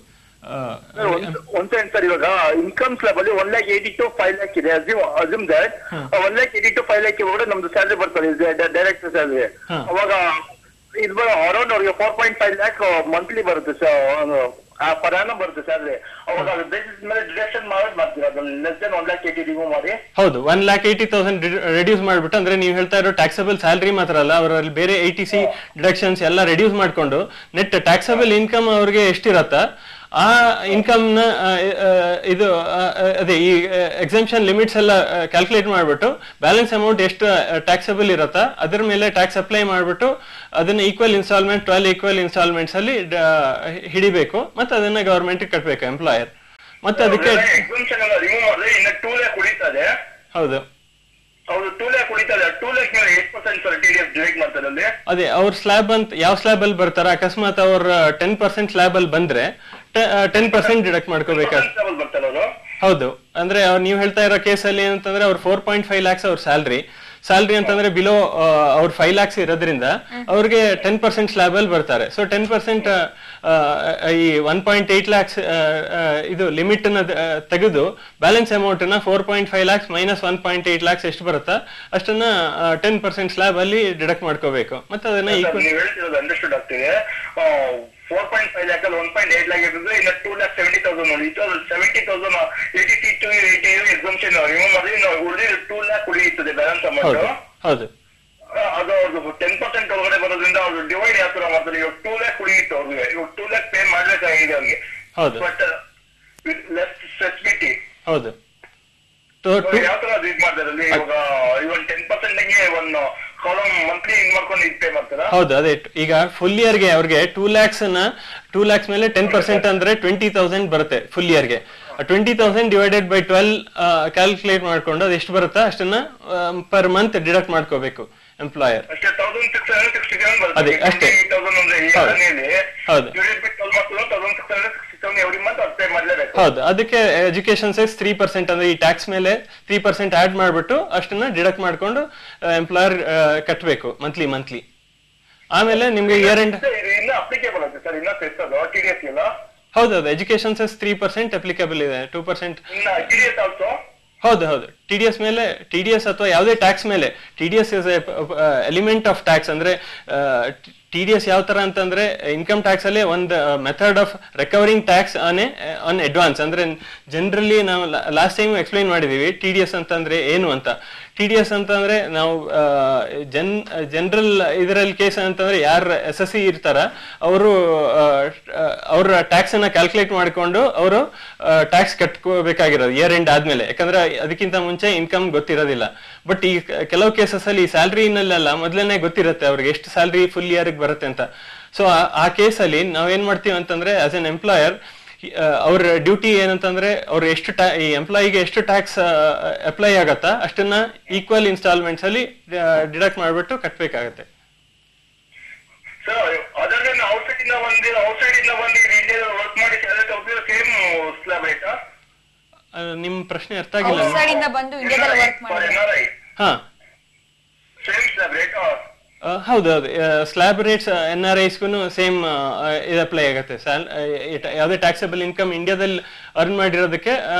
ಒಂದ್ ಸೆಕೆಂಡ್ ಸರ್, ಇವಾಗ ಇನ್ಕಮ್ ಸ್ಲಾಬ್ ಅಲ್ಲಿ 1,80,000 to 5,00,000 ಇದೆ. ಅಸ್ಯೂಮ್ ದಟ್ 1,80,000 to 5,00,000 ಒಳಗಡೆ ನಮ್ದು ಸ್ಯಾಲರಿ ಬರ್ತದೆ, ಡೈರೆಕ್ಟ್ ಸ್ಯಾಲರಿ. ಅವಾಗ ಇದು ಅರೌಂಡ್ ಅವ್ರಿಗೆ 4.5 lakh ಮಂತ್ಲಿ ಬರುತ್ತೆ ಪರ್ ಆನಮ್ ಬರುತ್ತೆ ಸ್ಯಾಲರಿ. ಅವಾಗ ಬೇಸಿಸ್ ಮೇಲೆ ಡಿಡಕ್ಷನ್ ಮಾಡ್ತೀರಾ ಅದನ್ನ ಲೆಸ್ ದೆನ್ 1,80,000 ರಿಮೂವ್ ಮಾಡಿ? ಹೌದು, 1,80,000 ರೆಡ್ಯೂಸ್ ಮಾಡ್ಬಿಟ್ಟು, ಅಂದ್ರೆ ನೀವು ಹೇಳ್ತಾ ಇರೋ ಟ್ಯಾಕ್ಸಬಲ್ ಸ್ಯಾಲರಿ ಮಾತ್ರ ಅಲ್ಲ, ಅವರಲ್ಲಿ ಬೇರೆ ITC ಡಿಡಕ್ಷನ್ಸ್ ಎಲ್ಲ ರೆಡ್ಯೂಸ್ ಮಾಡ್ಕೊಂಡು ನೆಟ್ ಟ್ಯಾಕ್ಸಬಲ್ ಇನ್ಕಮ್ ಅವ್ರಿಗೆ ಎಷ್ಟಿರತ್ತ ಆ ಇನ್ಕಮ್ ನ ಇದು ಅದೇ ಈ ಎಕ್ಸೆಂಪ್ಷನ್ ಲಿಮಿಟ್ಸ್ ಎಲ್ಲ ಕ್ಯಾಲ್ಕುಲೇಟ್ ಮಾಡ್ಬಿಟ್ಟು ಬ್ಯಾಲೆನ್ಸ್ ಅಮೌಂಟ್ ಎಷ್ಟು ಟ್ಯಾಕ್ಸಬಲ್ ಇರತ್ತಾ ಅದ್ರ ಮೇಲೆ ಟ್ಯಾಕ್ಸ್ ಅಪ್ಲೈ ಮಾಡ್ಬಿಟ್ಟು ಅದನ್ನ ಈಕ್ವಲ್ ಇನ್ಸ್ಟಾಲ್ಮೆಂಟ್ 12 ಈಕ್ವಲ್ ಇನ್ಸ್ಟಾಲ್ಮೆಂಟ್ಸ್ ಅಲ್ಲಿ ಹಿಡಿಬೇಕು, ಮತ್ತೆ ಅದನ್ನ ಗವರ್ಮೆಂಟ್ ಕಟ್ಟಬೇಕು ಎಂಪ್ಲಾಯರ್. ಮತ್ತೆ ಅದಕ್ಕೆ ಹೌದು ಅದೇ ಅವ್ರ ಸ್ಲ್ಯಾಬ್ ಅಂತ ಯಾವ ಸ್ಲ್ಯಾಬ್ ಅಲ್ಲಿ ಬರ್ತಾರ, ಅಕಸ್ಮಾತ್ ಅವ್ರ 10% ಸ್ಲ್ಯಾಬ್ ಅಲ್ಲಿ ಬಂದ್ರೆ 10% ಡಿಡಕ್ಟ್ ಮಾಡ್ಕೋಬೇಕಾಗ್ತದೆ. ಹೌದು, ಅಂದ್ರೆ ನೀವು ಹೇಳ್ತಾ ಇರೋ ಕೇಸಲ್ಲಿ ಏನಂತಂದ್ರೆ ಅವ್ರ 4.5 lakhs ಅವ್ರ ಸ್ಯಾಲ್ರಿ ಅಂತಂದ್ರೆ ಬಿಲೋ ಅವ್ರ 5 lakhs ಇರೋದ್ರಿಂದ ಅವ್ರಿಗೆ 10% ಸ್ಲ್ಯಾಬ್ ಅಲ್ಲಿ ಬರ್ತಾರೆ. ಸೊ 10% ಈ 1.8 lakhs ಇದು ಲಿಮಿಟ್ ನ ತೆಗೆದು ಬ್ಯಾಲೆನ್ಸ್ ಅಮೌಂಟ್ ನ 4.5 lakhs ಮೈನಸ್ 1.8 lakhs ಎಷ್ಟು ಬರುತ್ತಾ ಅಷ್ಟನ್ನ 10% ಸ್ಲ್ಯಾಬ್ ಅಲ್ಲಿ ಡಿಡಕ್ಟ್ ಮಾಡ್ಕೋಬೇಕು. ಮತ್ತೆ ಅದನ್ನ 4.5 lakh ಅಲ್ಲಿ 1.8 lakh ಇರ್ತದೆ, ಇನ್ನು 2,70,000 ನೋಡಿ, 70,000 80C to 80U exemption remove ಮಾಡಿ ಉಳಿದ 2 lakh ಉಳಿಯುತ್ತದೆ ಬ್ಯಾಲೆನ್ಸ್ ಅಮೌಂಟ್. ಹೌದು, ಅದು ಅವ್ರದ್ದು 10% ಒಳಗಡೆ ಬರೋದ್ರಿಂದ ಅವ್ರು ಡಿವೈಡ್ ಯಾವ ತರ ಮಾಡ್ತಾರೆ, ಇವಾಗ 2 lakh ಉಳಿಯುತ್ತೆ ಅವ್ರಿಗೆ, ಇವಾಗ 2 lakh ಪೇ ಮಾಡ್ಬೇಕಾಗಿದೆ ಅವ್ರಿಗೆ. ಹೌದು, ಬಟ್ ಲೆಸ್ ಫೆಸಿಲಿಟಿ. ಹೌದು, ಯಾವ ತರ ಅದು ಇದು ಮಾಡ್ತಾರೆ ಅಲ್ಲಿ, ಇವಾಗ ಇವನ್ 10% ಒಂದು ಕಾಲಮ್ ಮಂತ್ಲಿ ಹಿಂಗ್ ಮಾಡ್ಕೊಂಡು ಇದು ಪೇ ಮಾಡ್ತಾರ? ಹೌದು, ಅದೇ ಈಗ ಫುಲ್ ಇಯರ್ಗೆ ಅವ್ರಿಗೆ 2 lakhs ಮೇಲೆ 10% ಅಂದ್ರೆ 20,000 ಬರುತ್ತೆ ಫುಲ್ ಇಯರ್ಗೆ. 20,000 ಡಿವೈಡೆಡ್ ಬೈ 12 ಕ್ಯಾಲ್ಕುಲೇಟ್ ಮಾಡ್ಕೊಂಡು ಅದು ಎಷ್ಟು ಬರುತ್ತಾ ಅಷ್ಟನ್ನ ಪರ್ ಮಂತ್ ಡಿಡಕ್ಟ್ ಮಾಡ್ಕೋಬೇಕು ಎಂಪ್ಲಾಯರ್. ಅದೇ ಅಷ್ಟೇ. ಹೌದು, ಹೌದು, ಅದಕ್ಕೆ ಎಜುಕೇಶನ್ ಸೆಸ್ 3% ಅಂದ್ರೆ ಈ ಟ್ಯಾಕ್ಸ್ ಮೇಲೆ 3% ಆಡ್ ಮಾಡ್ಬಿಟ್ಟು ಅಷ್ಟನ್ನ ಡಿಡಕ್ಟ್ ಮಾಡ್ಕೊಂಡು ಎಂಪ್ಲಾಯರ್ ಕಟ್ಟಬೇಕು ಮಂತ್ಲಿ. ಆಮೇಲೆ ನಿಮ್ಗೆ ಇಯರ್ ಎಂಡ್ ಹೌದು, ಎಜುಕೇಶನ್ ಸೆಸ್ 3% ಅಪ್ಲಿಕೇಬಲ್ ಇದೆ, 2% ಹೌದು. TDS ಮೇಲೆ, TDS ಅಥವಾ ಯಾವುದೇ ಟ್ಯಾಕ್ಸ್ ಮೇಲೆ, TDS is element of tax. ಅಂದ್ರೆ TDS ಯಾವ ತರ ಅಂತಂದ್ರೆ ಇನ್ಕಮ್ ಟ್ಯಾಕ್ಸ್ ಅಲ್ಲಿ ಒಂದು method of recovering tax on advance. ಅಂದ್ರೆ ಜನರಲಿ ನಾವು ಲಾಸ್ಟ್ ಟೈಮ್ ಎಕ್ಸ್ಪ್ಲೈನ್ ಮಾಡಿದೀವಿ TDS ಅಂತಂದ್ರೆ ಏನು ಅಂತ. TDS ಅಂತಂದ್ರೆ ನಾವು ಜನರಲ್ ಇದರಲ್ಲಿ ಕೇಸ್ ಅಂತಂದ್ರೆ ಯಾರು SSC ಇರ್ತಾರ ಅವರು ಅವ್ರ ಟ್ಯಾಕ್ಸ್ ಅನ್ನ ಕ್ಯಾಲ್ಕುಲೇಟ್ ಮಾಡ್ಕೊಂಡು ಅವರು ಟ್ಯಾಕ್ಸ್ ಕಟ್ಕೋಬೇಕಾಗಿರೋದು ಇಯರ್ ಎಂಡ್ ಆದ್ಮೇಲೆ, ಯಾಕಂದ್ರೆ ಅದಕ್ಕಿಂತ ಮುಂಚೆ ಇನ್ಕಮ್ ಗೊತ್ತಿರೋದಿಲ್ಲ. ಬಟ್ ಈ ಕೆಲವು ಕೇಸಸ್ ಅಲ್ಲಿ ಸ್ಯಾಲ್ರಿನಲ್ಲೆಲ್ಲ ಮೊದಲನೇ ಗೊತ್ತಿರುತ್ತೆ ಅವ್ರಿಗೆ ಎಷ್ಟು ಸ್ಯಾಲ್ರಿ ಫುಲ್ ಇಯರ್ ಬರುತ್ತೆ ಅಂತ. ಸೊ ಆ ಕೇಸಲ್ಲಿ ನಾವೇನ್ ಮಾಡ್ತೀವಿ ಅಂತಂದ್ರೆ ಆಸ್ ಎನ್ ಎಂಪ್ಲಾಯರ್ ಅವ್ರ ಡ್ಯೂಟಿ ಏನಂತಂದ್ರೆ ಅವ್ರು ಎಷ್ಟು ಈ ಎಂಪ್ಲಾಯಿಗೆ ಎಷ್ಟು ಟ್ಯಾಕ್ಸ್ ಅಪ್ಲೈ ಆಗತ್ತಾ ಅಷ್ಟನ್ನ ಈಕ್ವಲ್ ಇನ್ಸ್ಟಾಲ್ಮೆಂಟ್ಸ್ ಅಲ್ಲಿ ಡಿಡಕ್ಟ್ ಮಾಡ್ಬಿಟ್ಟು ಕಟ್ಬೇಕಾಗತ್ತೆ. ನಿಮ್ ಪ್ರಶ್ನೆ ಅರ್ಥ ಆಗಿಲ್ಲ. ಹಾ, ಹೌದು, ಸ್ಲ್ಯಾಬ್ ರೇಟ್ಸ್ NRIಸ್ಗೂ ಸೇಮ್ ಇದು ಅಪ್ಲೈ ಆಗುತ್ತೆ. ಯಾವುದೇ ಟ್ಯಾಕ್ಸಬಲ್ ಇನ್ಕಮ್ ಇಂಡಿಯಾದಲ್ಲಿ ಅರ್ನ್ ಮಾಡಿರೋದಕ್ಕೆ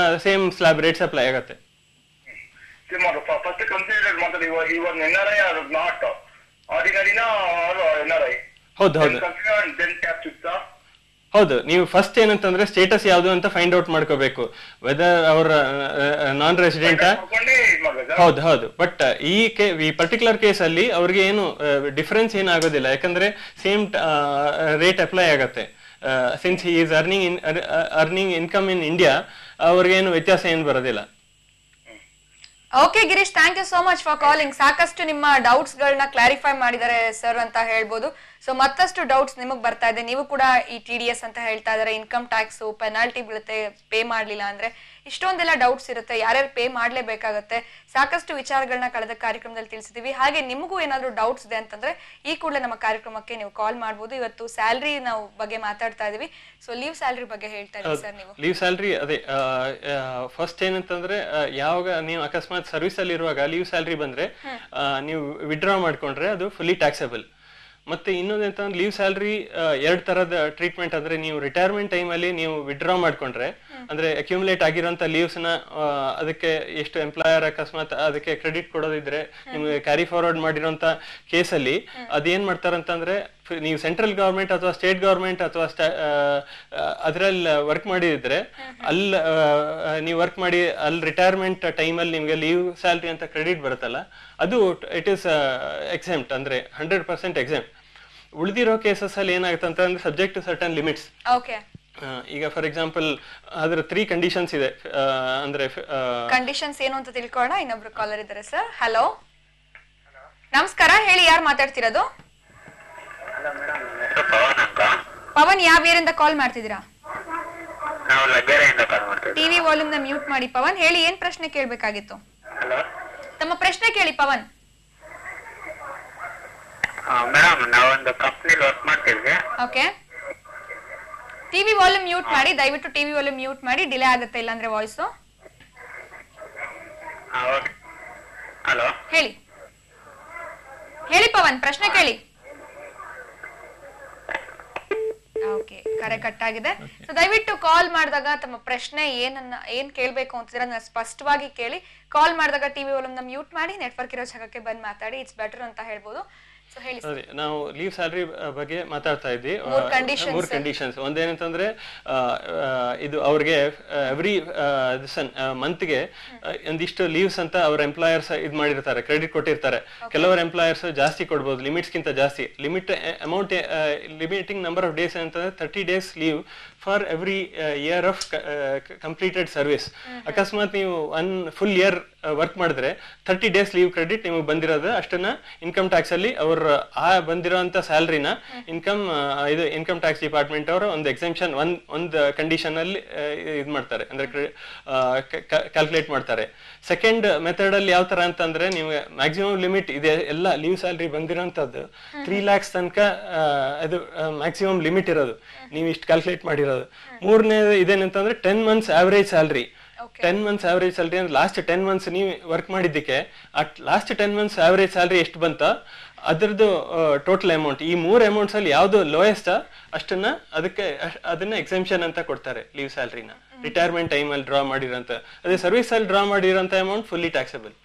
ಸೇಮ್ ಸ್ಲ್ಯಾಬ್ ರೇಟ್ಸ್ ಅಪ್ಲೈ ಆಗುತ್ತೆ. ಫಸ್ಟ್ ಕನ್ಸಿಡರ್ ಮಾಡ್ತಾರೆ ಇವಾಗ NRI ಆರ್ ನಾಟ್ ಆರ್ಡಿನರಿನಾ ಆರ್ NRI? ಹೌದು ಹೌದು, ನೀವು ಫಸ್ಟ್ ಏನಂತಂದ್ರೆ ಸ್ಟೇಟಸ್ ಯಾವುದು ಅಂತ ಫೈಂಡ್ ಔಟ್ ಮಾಡ್ಕೋಬೇಕು, ವೆದರ್ ಅವರ ನಾನ್ ರೆಸಿಡೆಂಟ್. ಹೌದು ಹೌದು, ಬಟ್ ಈ ಪರ್ಟಿಕ್ಯುಲರ್ ಕೇಸ್ ಅಲ್ಲಿ ಅವ್ರಿಗೆ ಏನು ಡಿಫರೆನ್ಸ್ ಏನಾಗೋದಿಲ್ಲ, ಯಾಕಂದ್ರೆ ಸೇಮ್ ರೇಟ್ ಅಪ್ಲೈ ಆಗತ್ತೆ. Since he is earning income in India, ಅವ್ರಿಗೇನು ವ್ಯತ್ಯಾಸ ಏನು ಬರೋದಿಲ್ಲ. Okay Girish, thank you so much for calling. ಸಾಕಷ್ಟು ನಿಮ್ಮ ಡೌಟ್ಸ್ ಗಳನ್ನ ಕ್ಲಾರಿಫೈ ಮಾಡಿದ್ದಾರೆ ಸರ್ ಅಂತ ಹೇಳ್ಬೋದು. ಸೊ ಮತ್ತಷ್ಟು ಡೌಟ್ಸ್ ನಿಮಗೆ ಬರ್ತಾ ಇದೆ. ನೀವು ಕೂಡ ಈ TDS ಅಂತ ಹೇಳ್ತಾ ಇದಾರೆ, ಇನ್ಕಮ್ ಟ್ಯಾಕ್ಸ್ ಪೆನಾಲ್ಟಿ ಬೀಳುತ್ತೆ ಪೇ ಮಾಡ್ಲಿಲ್ಲ ಅಂದ್ರೆ, ಇಷ್ಟೊಂದೆಲ್ಲ ಡೌಟ್ಸ್ ಇರುತ್ತೆ, ಯಾರ್ಯಾರು ಪೇ ಮಾಡ್ಲೇಬೇಕಾಗತ್ತೆ. ಸಾಕಷ್ಟು ವಿಚಾರಗಳನ್ನ ಕಳೆದ ಕಾರ್ಯಕ್ರಮದಲ್ಲಿ ತಿಳಿಸಿದೀವಿ. ಹಾಗೆ ನಿಮಗೂ ಏನಾದ್ರು ಡೌಟ್ಸ್ ಇದೆ ಅಂತಂದ್ರೆ ಈ ಕೂಡಲೇ ನಮ್ಮ ಕಾರ್ಯಕ್ರಮಕ್ಕೆ ನೀವು ಕಾಲ್ ಮಾಡಬಹುದು. ಇವತ್ತು ಸ್ಯಾಲರಿ ನಾವು ಬಗ್ಗೆ ಮಾತಾಡ್ತಾ ಇದೀವಿ. ಸೊ ಲೀವ್ ಸ್ಯಾಲರಿ ಬಗ್ಗೆ ಹೇಳ್ತಾ ಇದ್ದೀವಿ ಸರ್ ನೀವು. ಲೀವ್ ಸ್ಯಾಲರಿ ಅದೇ ಫಸ್ಟ್ ಏನಂತಂದ್ರೆ, ಯಾವಾಗ ನೀವು ಅಕಸ್ಮಾತ್ ಸರ್ವಿಸ್ ಅಲ್ಲಿ ಇರುವಾಗ ಲೀವ್ ಸ್ಯಾಲರಿ ಬಂದ್ರೆ ನೀವು ವಿಡ್ರಾ ಮಾಡ್ಕೊಂಡ್ರೆ ಅದು ಫುಲ್ಲಿ ಟ್ಯಾಕ್ಸಬಲ್. ಮತ್ತೆ ಇನ್ನೊಂದಂತಂದ್ರೆ ಲೀವ್ ಸ್ಯಾಲರಿ ಎರಡ್ ತರದ ಟ್ರೀಟ್ಮೆಂಟ್. ಅಂದ್ರೆ ನೀವು ರಿಟೈರ್ಮೆಂಟ್ ಟೈಮ್ ಅಲ್ಲಿ ನೀವು ವಿಡ್ರಾ ಮಾಡ್ಕೊಂಡ್ರೆ, ಅಂದ್ರೆ ಅಕ್ಯುಮುಲೇಟ್ ಆಗಿರೋಂಥ ಲೀವ್ಸ್ ನ ಅದಕ್ಕೆ ಎಷ್ಟು ಎಂಪ್ಲಾಯರ್ ಅಕಸ್ಮಾತ್ ಅದಕ್ಕೆ ಕ್ರೆಡಿಟ್ ಕೊಡೋದಿದ್ರೆ, ನಿಮ್ಗೆ ಕ್ಯಾರಿ ಫಾರ್ವರ್ಡ್ ಮಾಡಿರೋಂಥ ಕೇಸಲ್ಲಿ ಅದೇನ್ ಮಾಡ್ತಾರಂತಂದ್ರೆ, ನೀವು ಸೆಂಟ್ರಲ್ ಗವರ್ಮೆಂಟ್ ಅಥವಾ ಸ್ಟೇಟ್ ಗವರ್ಮೆಂಟ್ ಅಥವಾ ಅದ್ರಲ್ಲಿ ವರ್ಕ್ ಮಾಡಿದ್ರೆ, ಅಲ್ಲಿ ನೀವು ವರ್ಕ್ ಮಾಡಿ ಅಲ್ಲಿ ರಿಟೈರ್ಮೆಂಟ್ ಟೈಮಲ್ಲಿ ನಿಮ್ಗೆ ಲೀವ್ ಸ್ಯಾಲರಿ ಅಂತ ಕ್ರೆಡಿಟ್ ಬರುತ್ತಲ್ಲ, ಅದು ಇಟ್ ಈಸ್ ಎಕ್ಸೆಂಪ್ಟ್, ಅಂದ್ರೆ 100% ಎಕ್ಸೆಂಪ್ಟ್. ಉಳಿದಿರೋ ಕೇಸಸ್ ಅಲ್ಲಿ ಏನಾಗುತ್ತೆ ಅಂತಂದ್ರೆ, ಸಬ್ಜೆಕ್ಟ್ ಟು ಸರ್ಟನ್ ಲಿಮಿಟ್ಸ್. ಈಗ ಫಾರ್ ಎಕ್ಸಾಂಪಲ್ ಅದ್ರ 3 ಕಂಡೀಷನ್ಸ್ ಇದೆ. ಅಂದ್ರೆ ಕಂಡೀಷನ್ಸ್ ಏನು ಅಂತ ತಿಳ್ಕೊಳ್ಳೋಣ. ಇನ್ನೊಬ್ರು ಕಾಲರ್ ಇದ್ದಾರೆ ಸರ್. ಹಲೋ, ನಮಸ್ಕಾರ, ಹೇಳಿ, ಯಾರು ಮಾತಾಡ್ತಿರೋದು? ಪವನ್, ಯಾವ ಏರಿಂದ ಕಾಲ್ ಮಾಡ್ತಿದ್ದೀರಾ? ಟಿವಿ ವಾಲ್ಯೂಮ್ ನ ಮ್ಯೂಟ್ ಮಾಡಿ. ಪವನ್, ಹೇಳಿ, ಏನ್ ಪ್ರಶ್ನೆ ಕೇಳ್ಬೇಕಾಗಿತ್ತು? ತಮ್ಮ ಪ್ರಶ್ನೆ ಕೇಳಿ ಪವನ್. ಮೇಡಮ್, ನಾವೊಂದು ಕಂಪ್ನಿಲಿ ವರ್ಕ್ ಮಾಡ್ತಿದ್ವಿ. ಓಕೆ, ಟಿವಿ ವಾಲ್ಯೂಮ್ ಮ್ಯೂಟ್ ಮಾಡಿ, ದಯವಿಟ್ಟು ಟಿವಿ ವಾಲ್ಯೂಮ್ ಮ್ಯೂಟ್ ಮಾಡಿ, ಡಿಲೇ ಆಗುತ್ತೆ ಇಲ್ಲಾಂದ್ರೆ ವಾಯ್ಸ್. ಹಲೋ, ಹೇಳಿ ಹೇಳಿ ಪವನ್, ಪ್ರಶ್ನೆ ಕೇಳಿ. ಓಕೆ, ಕರೆ ಕಟ್ ಆಗಿದೆ. ಸೊ ದಯವಿಟ್ಟು ಕಾಲ್ ಮಾಡಿದಾಗ ತಮ್ಮ ಪ್ರಶ್ನೆ ಏನ್ ಕೇಳ್ಬೇಕು ಅಂತಿದ್ರೆ ಸ್ಪಷ್ಟವಾಗಿ ಕೇಳಿ. ಕಾಲ್ ಮಾಡಿದಾಗ ಟಿವಿ ವಾಲ್ಯೂಮ್ ನ ಮ್ಯೂಟ್ ಮಾಡಿ, ನೆಟ್ವರ್ಕ್ ಇರೋ ಜಾಗಕ್ಕೆ ಬಂದ್ ಮಾತಾಡಿ, ಇಟ್ಸ್ ಬೆಟರ್ ಅಂತ ಹೇಳ್ಬೋದು. ನಾವು ಲೀವ್ ಸ್ಯಾಲರಿ ಬಗ್ಗೆ ಮಾತಾಡ್ತಾ ಇದ್ವಿ. 3 ಕಂಡೀಷನ್ಸ್. ಒಂದೇನಂತಂದ್ರೆ, ಇದು ಅವ್ರಿಗೆ ಎವ್ರಿ ಮಂತ್ಗೆ ಒಂದಿಷ್ಟು ಲೀವ್ಸ್ ಅಂತ ಅವ್ರ ಎಂಪ್ಲಾಯರ್ಸ್ ಇದ್ ಮಾಡಿರ್ತಾರೆ, ಕ್ರೆಡಿಟ್ ಕೊಟ್ಟಿರ್ತಾರೆ. ಕೆಲವರು ಎಂಪ್ಲಾಯರ್ಸ್ ಜಾಸ್ತಿ ಕೊಡ್ಬೋದು, ಲಿಮಿಟ್ಸ್ ಗಿಂತ ಜಾಸ್ತಿ. Amount limiting number of days ಅಂತಂದ್ರೆ 30 days leave for every year of completed service. ಅಕಸ್ಮಾತ್ ನೀವು 1 full year ವರ್ಕ್ ಮಾಡಿದ್ರೆ 30 days ಲೀವ್ ಕ್ರೆಡಿಟ್ ನಿಮಗೆ ಬಂದಿರೋದು ಅಷ್ಟನ್ನ ಇನ್ಕಮ್ ಟ್ಯಾಕ್ಸ್ ಅಲ್ಲಿ ಅವ್ರ ಬಂದಿರೋಂಥ ಸ್ಯಾಲರಿನ ಇನ್ಕಮ್ ಟ್ಯಾಕ್ಸ್ ಡಿಪಾರ್ಟ್ಮೆಂಟ್ ಅವರು ಒಂದು ಎಕ್ಸೆಂಪ್ಷನ್ ಒಂದು ಕಂಡೀಷನ್ ಅಲ್ಲಿ ಇದು ಮಾಡ್ತಾರೆ, ಅಂದ್ರೆ ಕ್ಯಾಲ್ಕುಲೇಟ್ ಮಾಡ್ತಾರೆ. ಸೆಕೆಂಡ್ ಮೆಥಡ್ ಅಲ್ಲಿ ಯಾವ ತರ ಅಂತಂದ್ರೆ, ನಿಮ್ಗೆ ಮ್ಯಾಕ್ಸಿಮಮ್ ಲಿಮಿಟ್ ಇದೆ, ಎಲ್ಲ ಲೀವ್ ಸ್ಯಾಲರಿ ಬಂದಿರೋಂಥದ್ದು 3 lakhs ತನಕ ಅದು ಮ್ಯಾಕ್ಸಿಮಮ್ ಲಿಮಿಟ್ ಇರೋದು, ನೀವು ಇಷ್ಟು ಕ್ಯಾಲ್ಕುಲೇಟ್ ಮಾಡಿರೋದು. ಮೂರನೇ ಇದೇನಂತಂದ್ರೆ 10 months average salary. 10 months average salary ಅಂದ್ರೆ ಲಾಸ್ಟ್ 10 months ನೀವು ವರ್ಕ್ ಮಾಡಿದ್ದಕ್ಕೆ ಲಾಸ್ಟ್ 10 months ಆವರೇಜ್ ಸ್ಯಾಲರಿ ಎಷ್ಟು ಬಂತ ಅದರದ್ದು ಟೋಟಲ್ ಅಮೌಂಟ್. ಈ 3 ಅಮೌಂಟ್ಸ್ ಅಲ್ಲಿ ಯಾವ್ದು ಲೋಯೆಸ್ಟ್ ಅಷ್ಟನ್ನ ಅದನ್ನ ಎಕ್ಸೆಂಪ್ಷನ್ ಅಂತ ಕೊಡ್ತಾರೆ ಲೀವ್ ಸ್ಯಾಲರಿನ. ರಿಟೈರ್ಮೆಂಟ್ ಟೈಮ್ ಅಲ್ಲಿ ಡ್ರಾ ಮಾಡಿರೋಂತ, ಅದೇ ಸರ್ವಿಸ್ ಅಲ್ಲಿ ಡ್ರಾ ಮಾಡಿರೋಂತ amount fully taxable.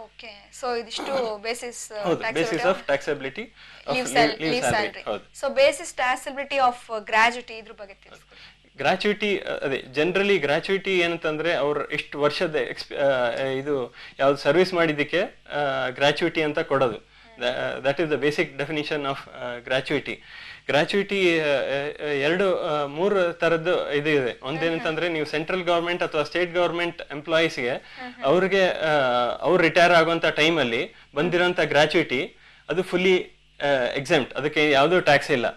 Okay, so ಇದಿಷ್ಟು basis of taxability leave salary. So basis taxability of gratuity, ಇದ್ರ ಬಗ್ಗೆ ತಿಳಿಸ್ಕೊಡಿ. ಗ್ರಾಚ್ಯುಟಿ ಅದೇ ಜನರಲಿ ಗ್ರಾಚ್ಯುಟಿ ಏನಂತಂದ್ರೆ, ಅವ್ರ ಎಷ್ಟು ವರ್ಷದ ಇದು ಯಾವ್ದು ಸರ್ವಿಸ್ ಮಾಡಿದ್ದಕ್ಕೆ ಗ್ರಾಚ್ಯುಟಿ ಅಂತ ಕೊಡೋದು. That is the basic definition of gratuity. Gratuity 3 ತರದ್ದು ಇದು ಇದೆ. ಒಂದೇನಂತಂದ್ರೆ, ನೀವು ಸೆಂಟ್ರಲ್ ಗವರ್ಮೆಂಟ್ ಅಥವಾ ಸ್ಟೇಟ್ ಗವರ್ಮೆಂಟ್ ಎಂಪ್ಲಾಯೀಸ್ಗೆ ಅವ್ರಿಗೆ ಅವ್ರು ರಿಟೈರ್ ಆಗುವಂತ ಟೈಮಲ್ಲಿ ಬಂದಿರೋಂಥ ಗ್ರಾಚ್ಯುಟಿ ಅದು ಫುಲ್ಲಿ ಎಕ್ಸೆಂಪ್ಟ್, ಅದಕ್ಕೆ ಯಾವುದೂ ಟ್ಯಾಕ್ಸ್ ಇಲ್ಲ.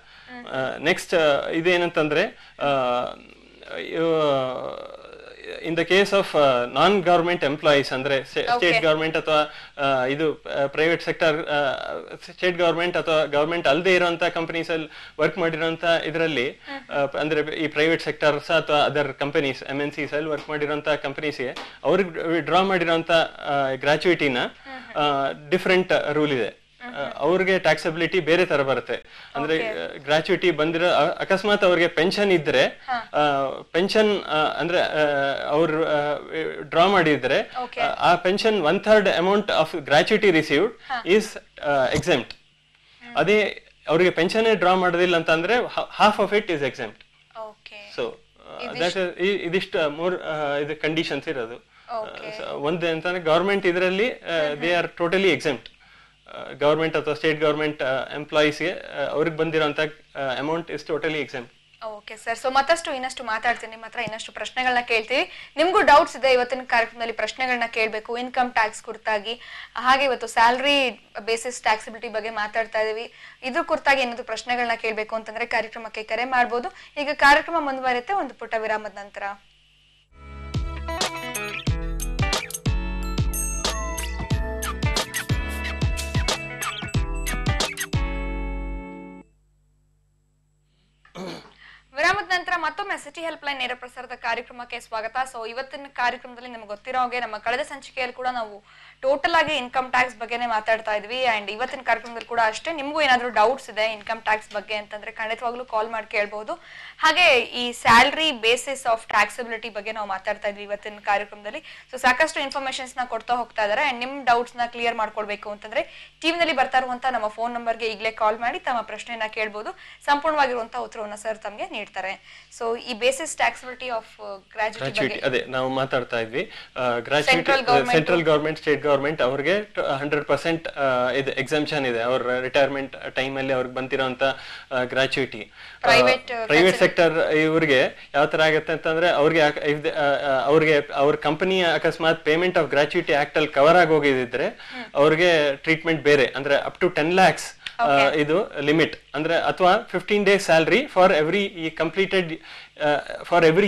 ನೆಕ್ಸ್ಟ್ ಇದೇನಂತಂದ್ರೆ, in the case of non government employees, ಅಂದ್ರೆ ಸ್ಟೇಟ್ ಗವರ್ಮೆಂಟ್ ಅಥವಾ ಇದು ಪ್ರೈವೇಟ್ ಸೆಕ್ಟರ್, ಸ್ಟೇಟ್ ಗವರ್ಮೆಂಟ್ ಅಥವಾ ಗವರ್ಮೆಂಟ್ ಅಲ್ಲದೆ ಇರುವಂತ ಕಂಪನೀಸ್ ಅಲ್ಲಿ ವರ್ಕ್ ಮಾಡಿರೋಂತ ಇದರಲ್ಲಿ, ಅಂದ್ರೆ ಈ ಪ್ರೈವೇಟ್ ಸೆಕ್ಟರ್ಸ್ ಅಥವಾ ಅದರ್ ಕಂಪನೀಸ್ MNCs ಅಲ್ಲಿ ವರ್ಕ್ ಮಾಡಿರೋಂತ ಕಂಪನೀಸ್ಗೆ ಅವ್ರಿಗೆ ಡ್ರಾ ಮಾಡಿರೋಂತ ಗ್ರಾಚ್ಯುಟಿನ ಡಿಫ್ರೆಂಟ್ ರೂಲ್ ಇದೆ. ಅವ್ರಿಗೆ ಟ್ಯಾಕ್ಸಬಿಲಿಟಿ ಬೇರೆ ತರ ಬರುತ್ತೆ. ಅಂದ್ರೆ ಗ್ರಾಚ್ಯುಟಿ ಬಂದಿರೋ ಅಕಸ್ಮಾತ್ ಅವ್ರಿಗೆ ಪೆನ್ಷನ್ ಇದ್ರೆ ಪೆನ್ಷನ್ ಅಂದ್ರೆ ಅವ್ರು ಡ್ರಾ ಮಾಡಿದ್ರೆ ಆ pension 1/3 amount of gratuity received is exempt. ಅದೇ ಅವ್ರಿಗೆ ಪೆನ್ಷನ್ ಡ್ರಾ ಮಾಡೋದಿಲ್ಲ ಅಂತ ಅಂದ್ರೆ half of it is exempt. So ಇದಿಷ್ಟು ಮೂರ್ ಇದು ಕಂಡೀಷನ್ಸ್ ಇರೋದು. ಒಂದು ಅಂತಂದ್ರೆ ಗವರ್ಮೆಂಟ್ ಇದರಲ್ಲಿ they are totally exempt. Government ಅಥವಾ ಸ್ಟೇಟ್ ಗವರ್ಮೆಂಟ್ ಎಂಪ್ಲಾಯೀಸ್ಗೆ ಅವ್ರಿಗೆ ಬಂದಿರೋಂಥ amount is totally exempt. Okay sir, so ಮತ್ತಷ್ಟು ಇನ್ನಷ್ಟು ಮಾತಾಡ್ತೀನಿ, ನಿಮ್ಮ ಹತ್ರ ಇನ್ನಷ್ಟು ಪ್ರಶ್ನೆಗಳನ್ನ ಕೇಳ್ತೀವಿ. ನಿಮ್ಗೂ ಡೌಟ್ಸ್ ಇದೆ, ಇವತ್ತಿನ ಕಾರ್ಯಕ್ರಮದಲ್ಲಿ ಪ್ರಶ್ನೆಗಳನ್ನ ಕೇಳಬೇಕು ಇನ್ಕಮ್ ಟ್ಯಾಕ್ಸ್ ಕುರಿತಾಗಿ. ಹಾಗೆ ಇವತ್ತು ಸ್ಯಾಲರಿ ಬೇಸಿಸ್ ಟ್ಯಾಕ್ಸಿಬಿಲಿಟಿ ಬಗ್ಗೆ ಮಾತಾಡ್ತಾ ಇದೀವಿ. ಇದ್ರ ಕುರಿತಾಗಿ ಏನಾದ್ರು ಪ್ರಶ್ನೆಗಳನ್ನ ಕೇಳಬೇಕು ಅಂತಂದ್ರೆ ಕಾರ್ಯಕ್ರಮಕ್ಕೆ ಕರೆ ಮಾಡಬಹುದು. ಈಗ ಕಾರ್ಯಕ್ರಮ ಮುಂದುವರಿಯುತ್ತೆ ಒಂದು ಪುಟ್ಟ ವಿರಾಮದ ನಂತರ. ವಿರಾಮದ ನಂತರ ಮತ್ತೊಮ್ಮೆ ಸಿಟಿ ಹೆಲ್ಪ್ ಲೈನ್ ನೇರ ಪ್ರಸಾರದ ಕಾರ್ಯಕ್ರಮಕ್ಕೆ ಸ್ವಾಗತ. ಸೊ ಇವತ್ತಿನ ಕಾರ್ಯಕ್ರಮದಲ್ಲಿ ನಿಮ್ಗೆ ಗೊತ್ತಿರೋ ಹಾಗೆ ನಮ್ಮ ಕಳೆದ ಸಂಚಿಕೆಯಲ್ಲಿ ಕೂಡ ನಾವು ಟೋಟಲ್ ಆಗಿ ಇನ್ಕಮ್ ಟ್ಯಾಕ್ಸ್ ಬಗ್ಗೆನೇ ಮಾತಾಡ್ತಾ ಇದ್ವಿ. ಅಂಡ್ ಇವತ್ತಿನ ಕಾರ್ಯಕ್ರಮದಲ್ಲಿ ಕೂಡ ಅಷ್ಟೇ, ನಿಮ್ಗೂ ಏನಾದ್ರು ಡೌಟ್ಸ್ ಇದೆ ಇನ್ಕಮ್ ಟ್ಯಾಕ್ಸ್ ಬಗ್ಗೆ ಅಂತಂದ್ರೆ ಖಂಡಿತವಾಗ್ಲೂ ಕಾಲ್ ಮಾಡಿ ಕೇಳಬಹುದು. ಹಾಗೆ ಈ ಸ್ಯಾಲರಿ ಬೇಸಿಸ್ ಆಫ್ ಟ್ಯಾಕ್ಸಬಿಲಿಟಿ ಬಗ್ಗೆ ನಾವು ಮಾತಾಡ್ತಾ ಇದ್ವಿ ಇವತ್ತಿನ ಕಾರ್ಯಕ್ರಮದಲ್ಲಿ. ಸೊ ಸಾಕಷ್ಟು ಇನ್ಫಾರ್ಮೇಶನ್ಸ್ ನ ಕೊಡ್ತಾ ಹೋಗ್ತಾ ಇದಾರೆ. ಅಂಡ್ ನಿಮ್ ಡೌಟ್ಸ್ ನ ಕ್ಲಿಯರ್ ಮಾಡ್ಕೊಳ್ಬೇಕು ಅಂತಂದ್ರೆ ಟಿವಿನಲ್ಲಿ ಬರ್ತಾ ಇರುವಂತ ನಮ್ಮ ಫೋನ್ ನಂಬರ್ಗೆ ಈಗಲೇ ಕಾಲ್ ಮಾಡಿ ತಮ್ಮ ಪ್ರಶ್ನೆಯನ್ನ ಕೇಳಬಹುದು. ಸಂಪೂರ್ಣವಾಗಿರುವಂತಹ ಉತ್ತರವನ್ನ ಸರ್ ತಮಗೆ ನೀಡ್ತಾರೆ. ಸೊ ಈ ಬೇಸಿಸ್ ಟ್ಯಾಕ್ಸಬಿಲಿಟಿ ಆಫ್ ಗ್ರಾಚ್ಯುಟಿ ಅದೇ ನಾವು ಮಾತಾಡ್ತಾ ಇದ್ವಿ. ಸೆಂಟ್ರಲ್ ಗವರ್ಮೆಂಟ್, ಸ್ಟೇಟ್ ಗವರ್ಮೆಂಟ್ ಅವ್ರಿಗೆ 100% ಇದು ಎಕ್ಸಂಪ್ಷನ್ ಇದೆ. ಅವ್ರ ರಿಟೈರ್ಮೆಂಟ್ ಟೈಮ್ ಅಲ್ಲಿ ಅವ್ರಿಗೆ ಬಂದಿರೋಂತ ಗ್ರಾಚ್ಯುಟಿ. ಪ್ರೈವೇಟ್ ಸೆಕ್ಟರ್ ಇವ್ರಿಗೆ ಯಾವ ತರ ಆಗುತ್ತೆ ಅಂತಂದ್ರೆ ಅವ್ರಿಗೆ ಅವ್ರ ಕಂಪನಿಯ ಅಕಸ್ಮಾತ್ ಪೇಮೆಂಟ್ ಆಫ್ ಗ್ರಾಚ್ಯುಟಿ ಆಕ್ಟ್ ಅಲ್ಲಿ ಕವರ್ ಆಗಿ ಹೋಗಿದ್ರೆ ಅವ್ರಿಗೆ ಟ್ರೀಟ್ಮೆಂಟ್ ಬೇರೆ, ಅಂದ್ರೆ ಅಪ್ ಟು 10 lakhs ಇದು ಲಿಮಿಟ್. ಅಂದ್ರೆ ಅಥವಾ 15 days salary for every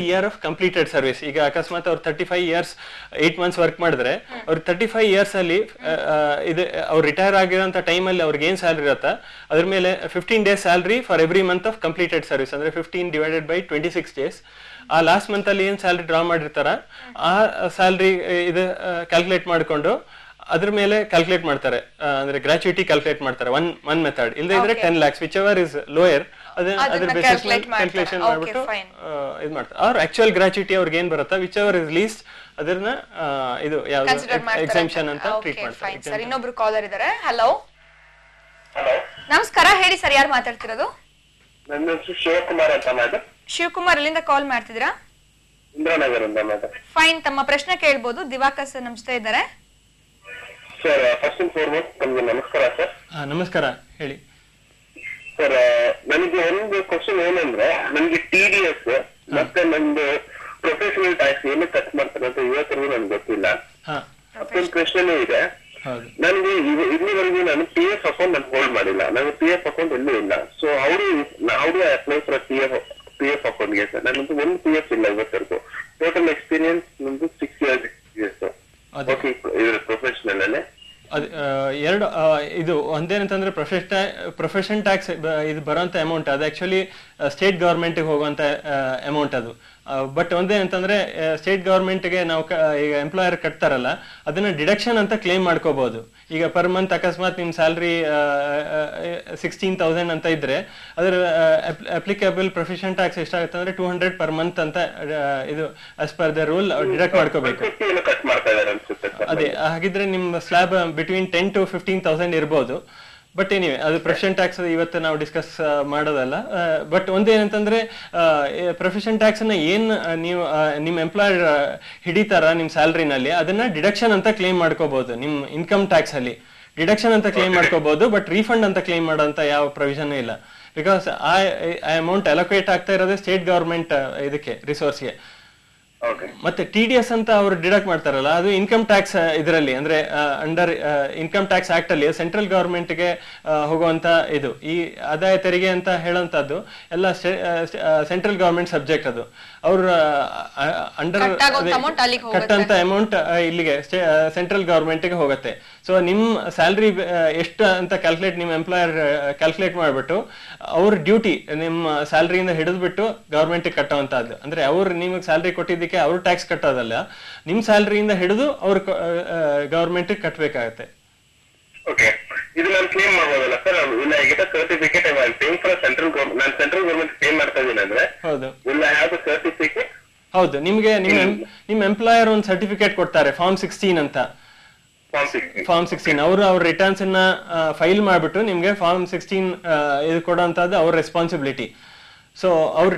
year of completed service. ಈಗ ಅಕಸ್ಮಾತ್ ಅವ್ರು 35 years 8 months ವರ್ಕ್ ಮಾಡಿದ್ರೆ ಅವ್ರು 35 years ಅಲ್ಲಿ ಇದು ಅವ್ರು ರಿಟೈರ್ ಆಗಿರೋಂಥ ಟೈಮಲ್ಲಿ ಅವ್ರಿಗೆ ಏನ್ ಸ್ಯಾಲರಿ ಇರುತ್ತಾ ಅದ್ರ ಮೇಲೆ 15 days salary for every month of completed service. ಅಂದ್ರೆ 15 divided by 26 days. ಆ ಲಾಸ್ಟ್ ಮಂತ್ ಅಲ್ಲಿ ಏನ್ ಸ್ಯಾಲರಿ ಡ್ರಾ ಮಾಡಿರ್ತಾರ ಆ ಸ್ಯಾಲರಿ ಇದು ಕ್ಯಾಲ್ಕುಲೇಟ್ ಮಾಡಿಕೊಂಡು ಅದ್ರ ಮೇಲೆ ಕ್ಯಾಲ್ಕುಲೇಟ್ ಮಾಡ್ತಾರೆ. ಅಂದ್ರೆ ಗ್ರಾಚ್ಯುಟಿ ಕ್ಯಾಲ್ಕುಲೇಟ್ ಮಾಡ್ತಾರೆ ಒನ್ ಮೆಥಡ್. ಇಲ್ಲದೆ ಇದ್ರೆ 10 lakhs which ever is lower ಅದ್ರ ಬೇಸಿಸ್ ಕ್ಯಾಲ್ಕುಲೇಷನ್ ಮಾಡ್ಬಿಟ್ಟು ಇದು ಮಾಡ್ತಾರೆ. ಅವ್ರ ಆಕ್ಚುಯಲ್ ಗ್ರಾಚ್ಯುಟಿ ಅವ್ರಿಗೆ ಏನ್ ಬರುತ್ತಾ ವಿಚ್ ಎವರ್ ಇಸ್ ಲೀಸ್ಟ್ ಅದನ್ನ ಇದು ಯಾವ್ದು ಎಕ್ಸೆಂಪ್ಷನ್ ಅಂತ ಟ್ರೀಟ್ ಮಾಡ್ತಾರೆ. ಸರ್, ಇನ್ನೊಬ್ರು ಕಾಲರ್ ಇದಾರೆ. ಹಲೋ ನಮಸ್ಕಾರ, ಹೇಳಿ ಸರ್, ಯಾರು ಮಾತಾಡ್ತಿರೋದು? ನನ್ನ ಹೆಸರು ಶಿವಕುಮಾರ್ ಅಂತ ಮೇಡಮ್. ಶಿವಕುಮಾರ್, ಎಲ್ಲಿಂದ ಕಾಲ್ ಮಾಡ್ತಿದ್ದೀರಾ? ಇಂದ್ರಾನಗರಿಂದ ಮೇಡಮ್. ಫೈನ್, ತಮ್ಮ ಪ್ರಶ್ನೆ ಕೇಳ್ಬೋದು. ದಿವಾಕರ್ ಸರ್ ನಮ್ ಜೊತೆ ಇದ್ದಾರೆ. ಸರ್, ಫಸ್ಟ್ ಅಂಡ್ ಫಾರ್ಮೋಸ್ಟ್ ನಮ್ಗೆ ನಮಸ್ಕಾರ ಸರ್. ನಮಸ್ಕಾರ, ಹೇಳಿ ಸರ್. ನನಗೆ ಒಂದು ಕ್ವಶನ್ ಏನಂದ್ರೆ, ನನ್ಗೆ TDS ಮತ್ತೆ ನಂದು ಪ್ರೊಫೆಷನಲ್ ಟ್ಯಾಕ್ಸ್ ಏನು ಕಟ್ ಮಾಡ್ತಾರೆ ಅಂತ ಇವತ್ತರೆಗೂ ನನ್ಗೆ ಗೊತ್ತಿಲ್ಲ. ಮತ್ತೊಂದು ಪ್ರಶ್ನೆ ಇದೆ. ನನಗೆ ಇಲ್ಲಿವರೆಗೂ ನಾನು PF ಅಕೌಂಟ್ ನಾನು ಹೋಲ್ಡ್ ಮಾಡಿಲ್ಲ. ನನಗೆ PF ಅಕೌಂಟ್ ಎಲ್ಲೂ ಇಲ್ಲ. ಸೊ ಅವರು ಅಪ್ಲೈ ಫಾರ್ PF ಅಕೌಂಟ್ಗೆ ಸರ್. ನನ್ನದು ಒಂದು PF ಇಲ್ಲ ಇವತ್ತರೆಗೂ. ಟೋಟಲ್ ಎಕ್ಸ್ಪೀರಿಯನ್ಸ್ ನಮ್ದು 6 years ಎಕ್ಸ್ಪೀರಿಯನ್ಸ್ ಪ್ರೊಫೆಷನಲ್ ಅಲ್ಲೇ. ಎರಡು ಇದು ಒಂದೇನಂತಂದ್ರೆ ಪ್ರೊಫೆಷನ್ ಟ್ಯಾಕ್ಸ್ ಇದು ಬರೋಂಥ ಅಮೌಂಟ್ ಅದು ಆಕ್ಚುಲಿ ಸ್ಟೇಟ್ ಗವರ್ಮೆಂಟ್ಗೆ ಹೋಗುವಂತ ಅಮೌಂಟ್ ಅದು. ಬಟ್ ಒಂದೇನಂತಂದ್ರೆ ಸ್ಟೇಟ್ ಗವರ್ಮೆಂಟ್ಗೆ ನಾವು ಈಗ ಎಂಪ್ಲಾಯರ್ ಕಟ್ತಾರಲ್ಲ ಅದನ್ನ ಡಿಡಕ್ಷನ್ ಅಂತ ಕ್ಲೇಮ್ ಮಾಡ್ಕೋಬಹುದು. ಈಗ ಪರ್ ಮಂತ್ ಅಕಸ್ಮಾತ್ ನಿಮ್ ಸ್ಯಾಲ್ರಿ 16,000 ಅಂತ ಇದ್ರೆ ಅದ್ರ ಅಪ್ಲಿಕೇಬಲ್ ಪ್ರೊಫೆಷನ್ ಟ್ಯಾಕ್ಸ್ ಎಷ್ಟಾಗುತ್ತೆ ಅಂದ್ರೆ 200 per month ಅಂತ ಇದು as per the rule deduct ಮಾಡ್ಕೋಬೇಕು. ಅದೇ ಹಾಗಿದ್ರೆ ನಿಮ್ ಸ್ಲ್ಯಾಬ್ ಬಿಟ್ವೀನ್ 10 to 15,000 ಇರ್ಬೋದು. ಬಟ್ ಏನಿವೆ ಅದು ಪ್ರೊಫೆಷನ್ ಟ್ಯಾಕ್ಸ್ ಇವತ್ತು ನಾವು ಡಿಸ್ಕಸ್ ಮಾಡೋದಲ್ಲ. ಬಟ್ ಒಂದೇನಂತಂದ್ರೆ ಪ್ರೊಫೆಷನ್ ಟ್ಯಾಕ್ಸ್ ಅನ್ನ ಏನ್ ನೀವು ನಿಮ್ ಎಂಪ್ಲಾಯರ್ ಹಿಡಿತಾರ ನಿಮ್ ಸ್ಯಾಲ್ರಿನಲ್ಲಿ ಅದನ್ನ ಡಿಡಕ್ಷನ್ ಅಂತ ಕ್ಲೇಮ್ ಮಾಡ್ಕೋಬಹುದು. ನಿಮ್ ಇನ್ಕಮ್ ಟ್ಯಾಕ್ಸ್ ಅಲ್ಲಿ ಡಿಡಕ್ಷನ್ ಅಂತ ಕ್ಲೇಮ್ ಮಾಡ್ಕೋಬಹುದು. ಬಟ್ ರೀಫಂಡ್ ಅಂತ ಕ್ಲೇಮ್ ಮಾಡೋಂತ ಯಾವ ಪ್ರೊವಿಷನ್ ಇಲ್ಲ. ಬಿಕಾಸ್ ಆ ಅಮೌಂಟ್ ಅಲೋಕೇಟ್ ಆಗ್ತಾ ಇರೋದೇ ಸ್ಟೇಟ್ ಗವರ್ಮೆಂಟ್ ಇದಕ್ಕೆ ರಿಸೋರ್ಸ್ಗೆ. ಮತ್ತೆ TDS ಅಂತ ಅವ್ರು ಡಿಡಕ್ಟ್ ಮಾಡ್ತಾರಲ್ಲ ಅದು ಇನ್ಕಮ್ ಟ್ಯಾಕ್ಸ್ ಇದರಲ್ಲಿ ಅಂದ್ರೆ ಅಂಡರ್ ಇನ್ಕಮ್ ಟ್ಯಾಕ್ಸ್ ಆಕ್ಟ್ ಅಲ್ಲಿ ಸೆಂಟ್ರಲ್ ಗವರ್ಮೆಂಟ್ಗೆ ಹೋಗುವಂತ ಇದು ಈ ಆದಾಯ ತೆರಿಗೆ ಅಂತ ಹೇಳುವಂತದ್ದು ಎಲ್ಲ ಸೆಂಟ್ರಲ್ ಗವರ್ಮೆಂಟ್ ಸಬ್ಜೆಕ್ಟ್. ಅದು ಅವ್ರ ಅಂಡರ್ ಕಟ್ಟಂತ ಅಮೌಂಟ್ ಇಲ್ಲಿಗೆ ಸೆಂಟ್ರಲ್ ಗವರ್ಮೆಂಟ್ಗೆ ಹೋಗುತ್ತೆ. ಸೊ ನಿಮ್ ಸ್ಯಾಲ್ರಿ ಎಷ್ಟು ಅಂತ ನಿಮ್ ಎಂಪ್ಲಾಯರ್ ಕ್ಯಾಲ್ಕುಲೇಟ್ ಮಾಡ್ಬಿಟ್ಟು ಅವ್ರ ಡ್ಯೂಟಿ ನಿಮ್ ಸ್ಯಾಲ್ರಿಯಿಂದ ಹಿಡಿದ್ಬಿಟ್ಟು ಗವರ್ಮೆಂಟ್ ಕಟ್ಟುವಂತದ್ದು. ಅಂದ್ರೆ ಅವ್ರು ನಿಮಗೆ ಸ್ಯಾಲ್ರಿ ಕೊಟ್ಟಿದ್ದಕ್ಕೆ ಅವ್ರು ಟ್ಯಾಕ್ಸ್ ಕಟ್ಟೋದಲ್ಲ, ನಿಮ್ ಸ್ಯಾಲ್ರಿಯಿಂದ ಹಿಡಿದು ಅವ್ರು ಗವರ್ಮೆಂಟ್ ಕಟ್ಟಬೇಕಾಗತ್ತೆ. ಓಕೆ, ಇದು ನಾನು ಕ್ಲೇಮ್ ಮಾಡ್ಬೋದಲ್ಲ ಸರ್? ಇಲ್ಲ get certificate I am paying for central government, ನಾನು ಸೆಂಟ್ರಲ್ ಗವರ್ಮೆಂಟ್ ಪೇ ಮಾಡ್ತಾ ಇದ್ದೀನಿ ಅಂದ್ರೆ ಹೌದು ಇಲ್ಲ ಹ್ಯಾವ್ ದ ಸರ್ಟಿಫಿಕೇಟ್. ಹೌದು, ನಿಮ್ಗೆ ನಿಮ್ಮ ಎಂಪ್ಲಾಯರ್ ಒಂದು ಸರ್ಟಿಫಿಕೇಟ್ ಕೊಡ್ತಾರೆ, ಫಾರ್ಮ್ 16 ಅಂತ. ಫಾರ್ಮ್ 16 ಅವರು ಅವ್ರ ರಿಟರ್ನ್ಸ್ ಅನ್ನ ಫೈಲ್ ಮಾಡ್ಬಿಟ್ಟು ನಿಮ್ಗೆ ಫಾರ್ಮ್ 16 ಇದು ಕೊಡೋಂಥದ್ದು ಅವ್ರ ರೆಸ್ಪಾನ್ಸಿಬಿಲಿಟಿ. ಸೊ ಅವ್ರ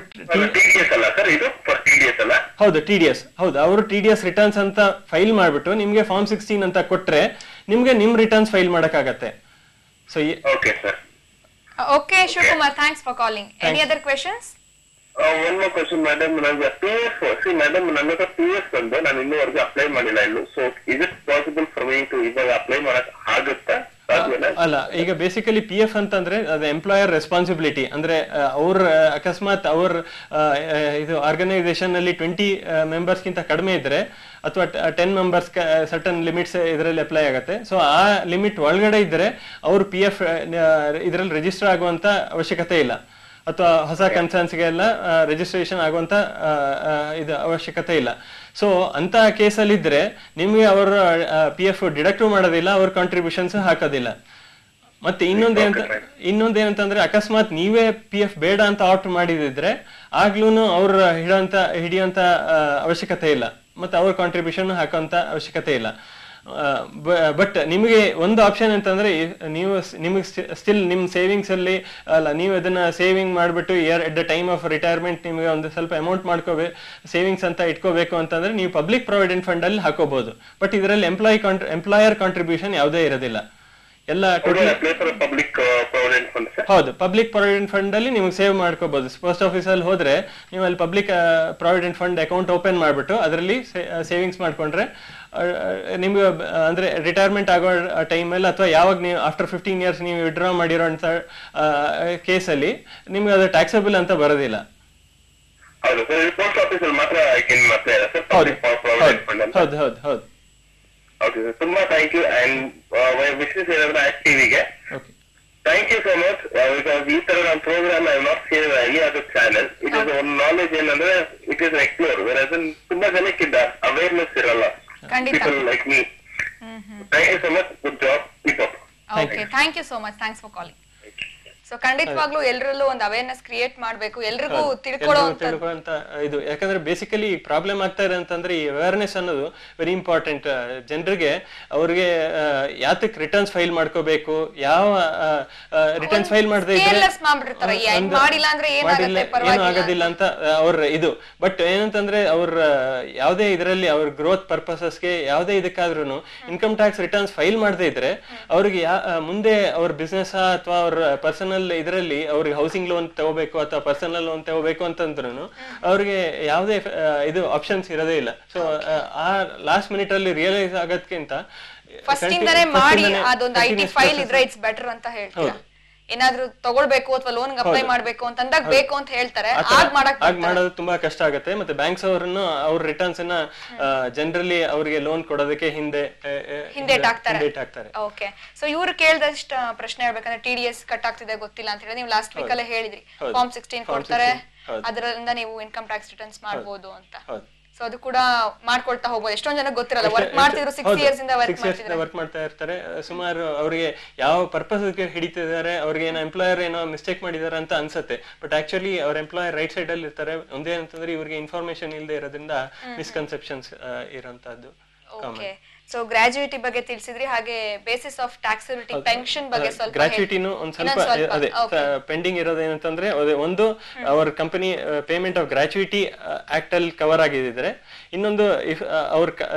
ಹೌದು TDS, ಹೌದು ಅವರು TDS ರಿಟರ್ನ್ಸ್ ಅಂತ ಫೈಲ್ ಮಾಡ್ಬಿಟ್ಟು ನಿಮ್ಗೆ ಫಾರ್ಮ್ 16 ಅಂತ ಕೊಟ್ರೆ ನಿಮ್ಗೆ ನಿಮ್ ರಿಟರ್ನ್ಸ್ ಫೈಲ್ ಮಾಡಕ್ಕಾಗತ್ತೆ. So okay Shivakumar, thanks for calling. Any other questions? One more question madam, ನನಗೆ PF ಮೇಡಮ್ ನನ್ನ ಹತ್ರ PF ಬಂದು ನಾನು ಇನ್ನೂವರೆಗೂ ಅಪ್ಲೈ ಮಾಡಿಲ್ಲ ಇನ್ನು. So is it possible for me to ಇವಾಗ ಅಪ್ಲೈ ಮಾಡಕ್ ಆಗುತ್ತಾ? ಅಲ್ಲ, ಈಗ ಬೇಸಿಕಲಿ PF ಅಂತಂದ್ರೆ ಅದು ಎಂಪ್ಲಾಯರ್ ರೆಸ್ಪಾನ್ಸಿಬಿಲಿಟಿ. ಅಂದ್ರೆ ಅವ್ರ ಅಕಸ್ಮಾತ್ ಅವ್ರ ಇದು ಆರ್ಗನೈಸೇಷನ್ ಅಲ್ಲಿ 20 ಮೆಂಬರ್ಸ್ ಗಿಂತ ಕಡಿಮೆ ಇದ್ರೆ ಅಥವಾ 10 ಮೆಂಬರ್ಸ್ ಸರ್ಟನ್ ಲಿಮಿಟ್ಸ್ ಇದರಲ್ಲಿ ಅಪ್ಲೈ ಆಗುತ್ತೆ. ಸೊ ಆ ಲಿಮಿಟ್ ಒಳಗಡೆ ಇದ್ರೆ ಅವ್ರು PF ಇದರಲ್ಲಿ ರಿಜಿಸ್ಟರ್ ಆಗುವಂತ ಅವಶ್ಯಕತೆ ಇಲ್ಲ, ಅಥವಾ ಹೊಸ ಕನ್ಸರ್ನ್ಸ್ಗೆಲ್ಲ ರಿಜಿಸ್ಟ್ರೇಷನ್ ಆಗುವಂತ ಇದು ಅವಶ್ಯಕತೆ ಇಲ್ಲ. ಸೊ ಅಂತ ಕೇಸಲ್ಲಿ ಇದ್ರೆ ನಿಮ್ಗೆ ಅವರು PF ಡಿಡಕ್ಟ್ ಮಾಡೋದಿಲ್ಲ, ಅವ್ರ ಕಾಂಟ್ರಿಬ್ಯೂಷನ್ಸ್ ಹಾಕೋದಿಲ್ಲ. ಮತ್ತೆ ಇನ್ನೊಂದೇನಂತಂದ್ರೆ ಅಕಸ್ಮಾತ್ ನೀವೇ PF ಬೇಡ ಅಂತ ಆಪ್ಟ್ ಮಾಡಿದ್ರೆ ಆಗ್ಲೂ ಅವ್ರ ಹಿಡಿಯುವಂತ ಅವಶ್ಯಕತೆ ಇಲ್ಲ, ಮತ್ತೆ ಅವ್ರ ಕಾಂಟ್ರಿಬ್ಯೂಷನ್ ಹಾಕೋಂತ ಅವಶ್ಯಕತೆ ಇಲ್ಲ. ಬಟ್ ನಿಮಗೆ ಒಂದು ಆಪ್ಷನ್ ಅಂತಂದ್ರೆ ನಿಮಗೆ ಸ್ಟಿಲ್ ನಿಮ್ ಸೇವಿಂಗ್ಸ್ ಅಲ್ಲಿ ಅಲ್ಲ, ನೀವು ಅದನ್ನ ಸೇವಿಂಗ್ ಮಾಡ್ಬಿಟ್ಟು at the time of retirement ನಿಮಗೆ ಒಂದು ಸ್ವಲ್ಪ ಅಮೌಂಟ್ ಮಾಡ್ಕೋಬೇಕು, ಸೇವಿಂಗ್ಸ್ ಅಂತ ಇಟ್ಕೋಬೇಕು ಅಂತಂದ್ರೆ ನೀವು ಪಬ್ಲಿಕ್ ಪ್ರಾವಿಡೆಂಟ್ ಫಂಡ್ ಅಲ್ಲಿ ಹಾಕೋಬಹುದು. ಬಟ್ ಇದರಲ್ಲಿ ಎಂಪ್ಲಾಯರ್ ಕಾಂಟ್ರಿಬ್ಯೂಷನ್ ಯಾವುದೇ ಇರೋದಿಲ್ಲ. ಎಲ್ಲ ಹೌದು, ಪಬ್ಲಿಕ್ ಪ್ರಾವಿಡೆಂಟ್ ಫಂಡ್ ಅಲ್ಲಿ ನಿಮಗೆ ಸೇವ್ ಮಾಡ್ಕೋಬಹುದು. ಪೋಸ್ಟ್ ಆಫೀಸ್ ಅಲ್ಲಿ ಹೋದ್ರೆ ನೀವು ಅಲ್ಲಿ public provident fund account open ಮಾಡ್ಬಿಟ್ಟು ಅದರಲ್ಲಿ ಸೇವಿಂಗ್ಸ್ ಮಾಡ್ಕೊಂಡ್ರೆ ನಿಮ್ಗೆ ಅಂದ್ರೆ ರಿಟೈರ್ಮೆಂಟ್ ಆಗೋ ಟೈಮಲ್ಲಿ ಅಥವಾ ಯಾವಾಗ ನೀವು ಆಫ್ಟರ್ 15 ಇಯರ್ಸ್ ನೀವು ವಿಡ್ರಾ ಮಾಡಿರೋಂಥ ಕೇಸಲ್ಲಿ ನಿಮ್ಗೆ ಅದು ಟ್ಯಾಕ್ಸಬಲ್ ಅಂತ ಬರೋದಿಲ್ಲ. ಹೌದು ಹೌದು ಹೌದು. ಓಕೆ ಸರ್, ತುಂಬಾ ಥ್ಯಾಂಕ್ ಯು. ಅಂಡ್ ವಿಶೇಷ ಟಿವಿಗೆ thank you so much. Because ಈ ತರ ನಮ್ಮ programme I not save any other channel. It is ಒಂದು ನಾಲೆಜ್ ಏನಂದ್ರೆ ಇಟ್ ಇಸ್ ಎಕ್ಸ್ಪ್ಲೋರ್, ವೇರ್ ತುಂಬಾ ಜನಕ್ಕಿದ್ದ ಅವೇರ್ನೆಸ್ ಇರಲ್ಲ. People like me. Thank you so much. Good job. Keep up. Okay, thank you so much. Thanks for calling. So ಖಂಡಿತವಾಗ್ಲೂ ಎಲ್ಲರಲ್ಲೂ ಒಂದು awareness create ಮಾಡಬೇಕು, ಎಲ್ರಿಗೂ ತಿಳ್ಕೊಳ್ಳೋಂತ ಇದು. ಯಾಕಂದ್ರೆ ಬೇಸಿಕಲಿ ಪ್ರಾಬ್ಲಮ್ ಆಗ್ತಾ ಇದೆ ಅಂತಂದ್ರೆ ಈ ಅವೇರ್ನೆಸ್ ಅನ್ನೋದು ವೆರಿ ಇಂಪಾರ್ಟೆಂಟ್. ಜನರಿಗೆ ಅವ್ರಿಗೆ ಯಾತಕ್ ರಿಟರ್ನ್ಸ್ ಫೈಲ್ ಮಾಡ್ಕೋಬೇಕು, ಯಾವ ರಿಟರ್ನ್ಸ್ ಫೈಲ್ ಮಾಡದೆ ಏನು ಆಗೋದಿಲ್ಲ ಅಂತ ಅವ್ರ ಇದು. ಬಟ್ ಏನಂತಂದ್ರೆ ಅವ್ರ ಯಾವುದೇ ಇದರಲ್ಲಿ ಅವ್ರ ಗ್ರೋತ್ ಪರ್ಪಸಸ್ಗೆ ಯಾವುದೇ ಇದಕ್ಕಾದ್ರೂ ಇನ್ಕಮ್ ಟ್ಯಾಕ್ಸ್ ರಿಟರ್ನ್ಸ್ ಫೈಲ್ ಮಾಡದೇ ಇದ್ರೆ ಅವ್ರಿಗೆ ಮುಂದೆ ಅವ್ರ ಬಿಸ್ನೆಸ್ ಅಥವಾ ಅವ್ರ ಪರ್ಸನಲ್ ಇದರಲ್ಲಿ ಅವ್ರಿಗೆ ಹೌಸಿಂಗ್ ಲೋನ್ ತಗೋಬೇಕು ಅಥವಾ ಪರ್ಸನಲ್ ಲೋನ್ ತಗೋಬೇಕು ಅಂತಂದ್ರೂ ಅವ್ರಿಗೆ ಯಾವುದೇ ಇದು ಆಪ್ಷನ್ಸ್ ಇರೋದೇ ಇಲ್ಲ. ಸೊ ಆ ಲಾಸ್ಟ್ ಮಿನಿಟ್ ಅಲ್ಲಿ ರಿಯಲೈಸ್ ಆಗೋದ್ಕಿಂತ ಫಸ್ಟ್ ಇಂದನೇ ಮಾಡಿ ಅದೊಂದು IT ಫೈಲ್ ಇದ್ರೆ ಇಟ್ಸ್ ಬೆಟರ್ ಅಂತ ಹೇಳ್ತೀರಾ. ಏನಾದ್ರೂ ತಗೊಳ್ಬೇಕು ಅಥವಾ ಲೋನ್ ಅಪ್ಲೈ ಮಾಡ್ಬೇಕು ಅಂತಂದಾಗ ಬೇಕು ಅಂತ ಹೇಳ್ತಾರೆ, ಆಗ ಮಾಡೋದು ತುಂಬಾ ಕಷ್ಟ ಆಗುತ್ತೆ. ಮತ್ತೆ ಬ್ಯಾಂಕ್ಸ್ ಅವರನ್ನು ಅವ್ರ ರಿಟರ್ನ್ಸ್ ಅನ್ನ ಜನರಲಿ ಅವರಿಗೆ ಲೋನ್ ಕೊಡೋದಕ್ಕೆ ಹಿಂದೇಟ್ ಹಾಕ್ತಾರೆ. ಓಕೆ, ಸೊ ಇವ್ರು ಕೇಳಿದಷ್ಟು ಪ್ರಶ್ನೆ ಹೇಳ್ಬೇಕಂದ್ರೆ TDS ಕಟ್ ಆಗ್ತಿದೆ ಗೊತ್ತಿಲ್ಲ ಅಂತ ಹೇಳಿ ನೀವು ಲಾಸ್ಟ್ ವೀಕ್ ಅಲ್ಲೇ ಹೇಳಿದ್ರಿ. ಫಾರ್ಮ್ 16 ಕೊಡ್ತಾರೆ, ಅದರಿಂದ ನೀವು ಇನ್ಕಮ್ ಟ್ಯಾಕ್ಸ್ ರಿಟರ್ನ್ಸ್ ಮಾಡ್ಬೋದು ಅಂತ. ಸೊ ಅದು ಕೂಡ ಮಾಡ್ಕೊಳ್ತಾ ಹೋಗ್ಬೋದು. ಎಷ್ಟೊಂದ್ ಜನ ಗೊತ್ತಿರಲ್ಲ, ವರ್ಕ್ ಮಾಡ್ತಿದ್ರು 6 ಇಯರ್ಸ್ ಇಂದ ವರ್ಕ್ ಮಾಡ್ತಾ ಇರ್ತಾರೆ. ಸುಮಾರು ಅವರಿಗೆ ಯಾವ ಪರ್ಪಸ್ ಹಿಡಿತಿದ್ದಾರೆ, ಅವ್ರಿಗೆ ಏನೋ ಎಂಪ್ಲಾಯರ್ ಏನೋ ಮಿಸ್ಟೇಕ್ ಮಾಡಿದಾರೆ ಅಂತ ಅನ್ಸುತ್ತೆ. ಬಟ್ ಆಕ್ಚುಲಿ ಅವ್ರ ಎಂಪ್ಲಾಯರ್ ರೈಟ್ ಸೈಡ್ ಅಲ್ಲಿ ಇರ್ತಾರೆ. ಒಂದೇನಂತಂದ್ರೆ ಇವ್ರಿಗೆ ಇನ್ಫಾರ್ಮೇಶನ್ ಇಲ್ಲದೆ ಇರೋದ್ರಿಂದ ಮಿಸ್ಕನ್ಸೆಪ್ಷನ್ಸ್ ಇರೋಂಥದ್ದು. ಸೊ ಗ್ರಾಜುಯಿಟಿ ಬಗ್ಗೆ ತಿಳಿಸಿದ್ರಿ, ಹಾಗೆ ಬೇಸಿಸ್ ಆಫ್ ಟ್ಯಾಕ್ಸಬಿಲಿಟಿ ಪೆನ್ಷನ್ ಬಗ್ಗೆ ಸ್ವಲ್ಪ ಗ್ರಾಜುಯಿಟಿನು ಒಂದ್ ಸ್ವಲ್ಪ ಅದೇ ಪೆಂಡಿಂಗ್ ಇರೋದು ಏನಂತಂದ್ರೆ ಒಂದು ಅವ್ರ ಕಂಪನಿ ಪೇಮೆಂಟ್ ಆಫ್ ಗ್ರಾಜುಯಿಟಿ ಆಕ್ಟ್ ಅಲ್ಲಿ ಕವರ್ ಆಗಿದ್ರೆ, ಇನ್ನೊಂದು